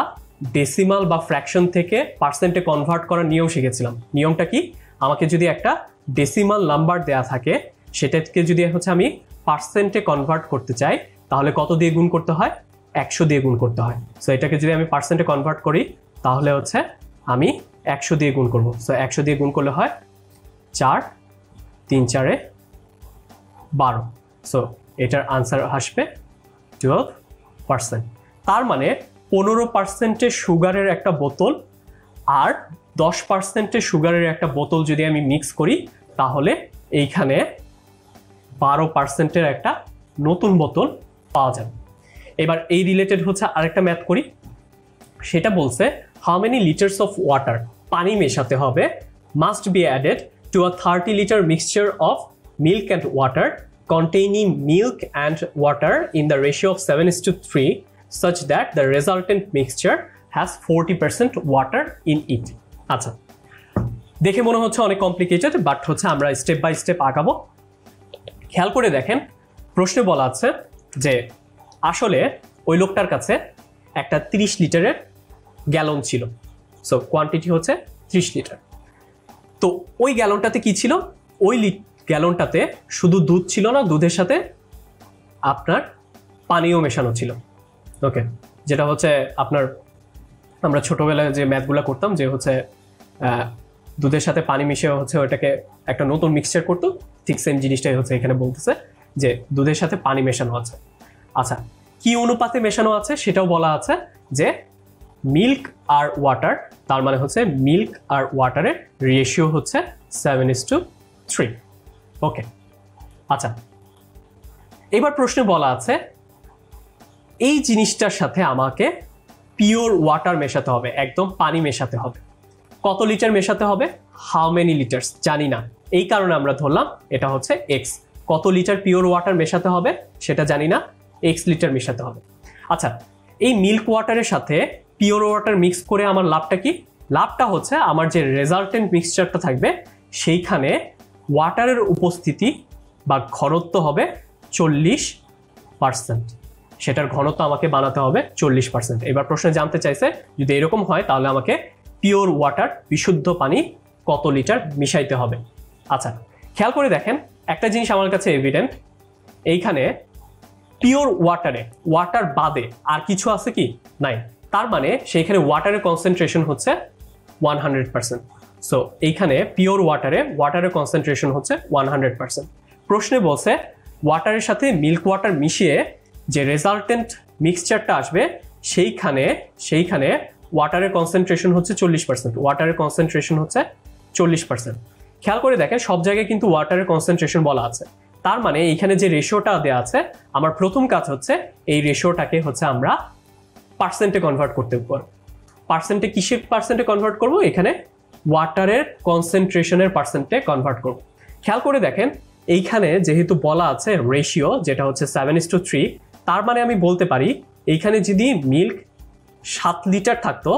A: ডেসিমাল বা ফ্র্যাকশন থেকে পার্সেন্টে কনভার্ট করার নিয়ম শিখেছিলাম। নিয়মটা কি? আমাকে যদি একটা ডেসিমাল নাম্বার দেয়া থাকে সেটাকে যদি হচ্ছে আমি পার্সেন্টে কনভার্ট করতে চাই তাহলে কত দিয়ে গুণ করতে হয়? 100 দিয়ে গুণ করতে হয়। সো এটাকে যদি আমি পার্সেন্টে কনভার্ট করি তাহলে হচ্ছে আমি 100 দিয়ে গুণ করব। সো 100 দিয়ে গুণ করলে হয় 4, 3 4 12। সো এটার আনসার আসবে 12%। তার মানে 15% সুগারের একটা বোতল আর 10% সুগারের একটা বোতল যদি আমি মিক্স করি তাহলে এইখানে 12% একটা নতুন বোতল পাওয়া যাবে। এবার এই রিলেটেড হচ্ছে আরেকটা ম্যাথ করি। সেটা বলছে how many litres of water, পানি মেশাতে হবে, must be added to a 30 litre mixture of milk and water containing milk and water in the ratio of 7:3 such that the resultant mixture has 40% water in it. আচ্ছা, দেখে মনে হচ্ছে অনেক complicated, but হচ্ছে আমরা স্টেপ বাই স্টেপ আগাবো। খেয়াল করে দেখেন, প্রশ্নে বলা আছে যে আসলে ওই লোকটার কাছে একটা 30 লিটারের গ্যালন ছিল। সো কোয়ান্টিটি হচ্ছে 30 লিটার। তো ওই গ্যালনটাতে কি ছিল? ওই গ্যালনটাতে শুধু দুধ ছিল না, দুধের সাথে আপনার পানিও মেশানো ছিল। ওকে, যেটা হচ্ছে আপনার আমরা ছোটবেলায় যে ম্যাথগুলো করতাম যে হচ্ছে দুধের সাথে পানি মিশিয়ে হচ্ছে ওটাকে একটা নতুন মিক্সচার করতো, ঠিক সেম জিনিসটাই হচ্ছে এখানে বলতেছে যে দুধের সাথে পানি মেশানো আছে। আচ্ছা, কি অনুপাতে মেশানো আছে সেটাও বলা আছে যে মিল্ক আর ওয়াটার, তার মানে হচ্ছে মিল্ক আর ওয়াটারের রেশিও হচ্ছে 7:3। ওকে, আচ্ছা, এবার প্রশ্নে বলা আছে এই জিনিসটার সাথে আমাকে পিওর ওয়াটার মেশাতে হবে, একদম পানি মেশাতে হবে। কত লিটার মেশাতে হবে? হাউ মেনি লিটার্স জানি না, এই কারণে আমরা ধরলাম এটা হচ্ছে এক্স। কত লিটার পিওর ওয়াটার মেশাতে হবে সেটা জানি না, এক্স লিটার মেশাতে হবে। আচ্ছা, এই মিল্ক ওয়াটারের সাথে পিওর ওয়াটার মিক্স করে আমার লাভটা কি? লাভটা হচ্ছে আমার যে রেজাল্টেন্ট মিক্সচারটা থাকবে সেইখানে ওয়াটারের উপস্থিতি বা ঘনত্ব হবে 40%। সেটার ঘনত্ব আমাকে বানাতে হবে 40%। এবার প্রশ্নে জানতে চাইছে যদি এরকম হয় তাহলে আমাকে পিওর ওয়াটার বিশুদ্ধ পানি কত লিটার মিশাইতে হবে। আচ্ছা, খেয়াল করে দেখেন একটা জিনিস আমার কাছে এভিডেন্ট, এইখানে পিওর ওয়াটার বাদে আর কিছু আছে কি? নাই। তার মানে সেইখানে ওয়াটারের কনসেন্ট্রেশন হচ্ছে 100%। সো এইখানে পিওর ওয়াটারের কনসেন্ট্রেশন হচ্ছে 100%। প্রশ্নে বলছে ওয়াটারের সাথে মিল্ক ওয়াটার মিশিয়ে যে রেজাল্টেন্ট মিক্সচারটা আসবে সেইখানে ওয়াটারের কনসেন্ট্রেশন হচ্ছে 40%। ওয়াটারের কনসেন্ট্রেশন হচ্ছে 40%। খেয়াল করে দেখেন সব জায়গায় কিন্তু ওয়াটারের কনসেন্ট্রেশন বলা আছে। তার মানে এইখানে যে রেশিওটা দেওয়া আছে, আমার প্রথম কাজ হচ্ছে এই রেশিওটাকে হচ্ছে আমরা পার্সেন্টে কনভার্ট করতে পারবো। পার্সেন্টে কিসের পার্সেন্টে কনভার্ট করব? এখানে ওয়াটারের কনসেন্ট্রেশনের পার্সেন্টে কনভার্ট করব। খেয়াল করে দেখেন এইখানে যেহেতু বলা আছে রেশিও যেটা হচ্ছে 7:3, তার মানে আমি বলতে পারি এইখানে যদি মিল্ক 7 লিটার থাকতো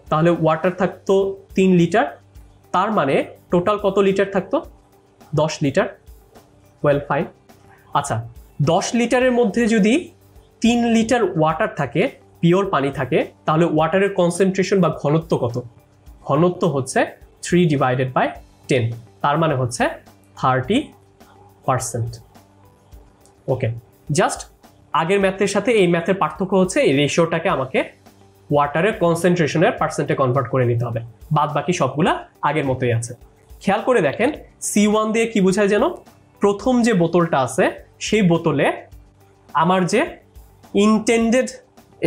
A: তাহলে ওয়াটার থাকতো 3 লিটার, তার মানে টোটাল কত লিটার থাকতো? 10 লিটার। Well fine. আচ্ছা, 10 লিটারের মধ্যে যদি 3 লিটার ওয়াটার থাকে, পিওর পানি থাকে, তাহলে ওয়াটারের কনসেন্ট্রেশন বা ঘনত্ব কত? ঘনত্ব হচ্ছে 3/10, তার মানে হচ্ছে 30%। ওকে, জাস্ট আগের ম্যাথের সাথে এই ম্যাথের পার্থক্য হচ্ছে এই রেশিওটাকে আমাকে ওয়াটারের কনসেন্ট্রেশনের পার্সেন্টে কনভার্ট করে নিতে হবে। বাদ বাকি সবগুলা আগের মতোই আছে। খেয়াল করে দেখেন C1 দিয়ে কি বোঝায় যেন? প্রথম যে বোতলটা আছে সেই বোতলে আমার যে ইনটেন্ডেড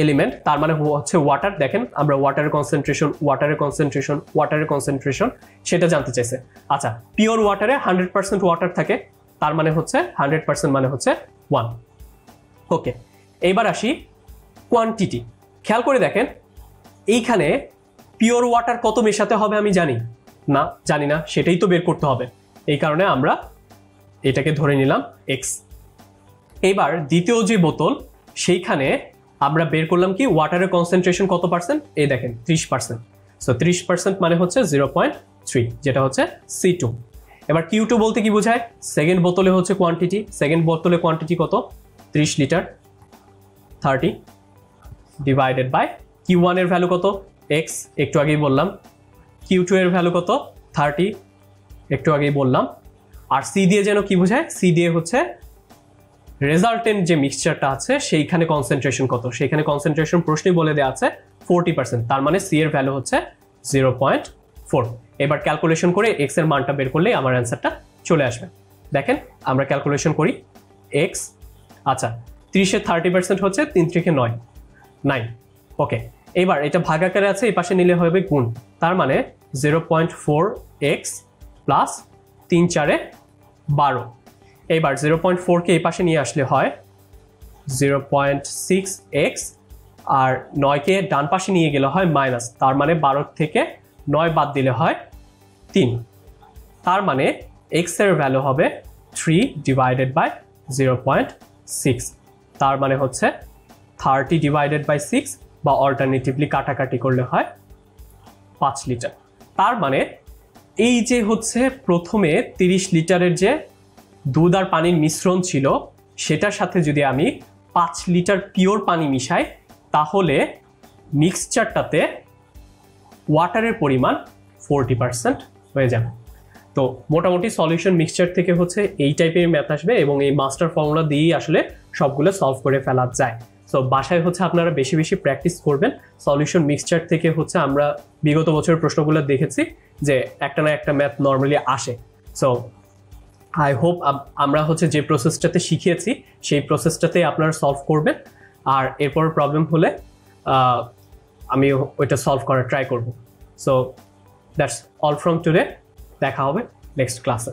A: এলিমেন্ট, তার মানে হচ্ছে ওয়াটার। দেখেন আমরা ওয়াটারের কনসেন্ট্রেশন সেটা জানতে চাইছে। আচ্ছা, পিওর ওয়াটারে 100% ওয়াটার থাকে, তার মানে হচ্ছে 100% মানে হচ্ছে 1। ওকে, এইবার আসি কোয়ান্টিটি। খেয়াল করে দেখেন এইখানে পিওর ওয়াটার কত মেশাতে হবে আমি জানি না, সেটাই তো বের করতে হবে। এই কারণে আমরা এটাকে ধরে নিলাম x। এবার দ্বিতীয় যে বোতল সেইখানে আমরা বের করলাম কি ওয়াটারের কনসেন্ট্রেশন কত পার্সেন্ট? এই দেখেন 30%। সো 30% মানে হচ্ছে 0.3, যেটা হচ্ছে C2। এবার Q2 বলতে কি বোঝায়? সেকেন্ড বোতলে হচ্ছে কোয়ান্টিটি। সেকেন্ড বোতলে কোয়ান্টিটি কত? 30 লিটার। 30 ডিভাইডেড বাই Q1 এর ভ্যালু কত? x, একটু আগেই বললাম। Q2 এর ভ্যালু কত? 30, একটু আগেই বললাম। আর C দিয়ে যেন কি বোঝায়? C দিয়ে হচ্ছে রেজাল্টেন্ট যে মিক্সচারটা আছে সেইখানে কনসেন্ট্রেশন কত? সেইখানে কনসেন্ট্রেশন প্রশ্নে বলে দেওয়া আছে 40%, তার মানে C এর ভ্যালু হচ্ছে 0.4। এবার ক্যালকুলেশন করে x এর মানটা বের করলেই আমার অ্যান্সারটা চলে আসবে। দেখেন আমরা ক্যালকুলেশন করি x। আচ্ছা, 30 এর 30% হচ্ছে 3 3 9। ওকে, এবার এটা ভাগাকারে আছে, এই পাশে নিলে হবে গুণ, তার মানে 0.4x প্লাস 3 4 12। এবার 0.4 কে এই পাশে নিয়ে আসলে হয় 0.6x, আর 9 কে ডান পাশে নিয়ে গেলে হয় মাইনাস, তার মানে 12 থেকে 9 বাদ দিলে হয় 3। তার মানে x এর ভ্যালু হবে 3/0.6, তার মানে হচ্ছে 30/6, বা অল্টারনেটিভলি কাটাকাটি করলে হয় 5 লিটার। তার মানে এই যে হচ্ছে প্রথমে 30 লিটারের যে দুধ আর পানির মিশ্রণ ছিল সেটার সাথে যদি আমি 5 লিটার পিওর পানি মিশাই তাহলে মিক্সচারটাতে ওয়াটারের পরিমাণ 40% হয়ে যাবে। তো মোটামুটি সলিউশন মিক্সচার থেকে হচ্ছে এই টাইপের ম্যাথ আসবে এবং এই মাস্টার ফর্মুলা দিয়েই আসলে সবগুলো সলভ করে ফেলা যায়। সো বাসায় হচ্ছে আপনারা বেশি বেশি প্র্যাকটিস করবেন। সলিউশন মিক্সচার থেকে হচ্ছে আমরা বিগত বছরের প্রশ্নগুলো দেখেছি যে একটা না একটা ম্যাথ নর্মালি আসে। সো আই হোপ আমরা হচ্ছে যে প্রসেসটাতে শিখিয়েছি সেই প্রসেসটাতে আপনারা সলভ করবেন, আর এরপর প্রবলেম হলে আমি ওইটা সলভ করার ট্রাই করব। So that's all from today. দেখা হবে নেক্সট ক্লাসে।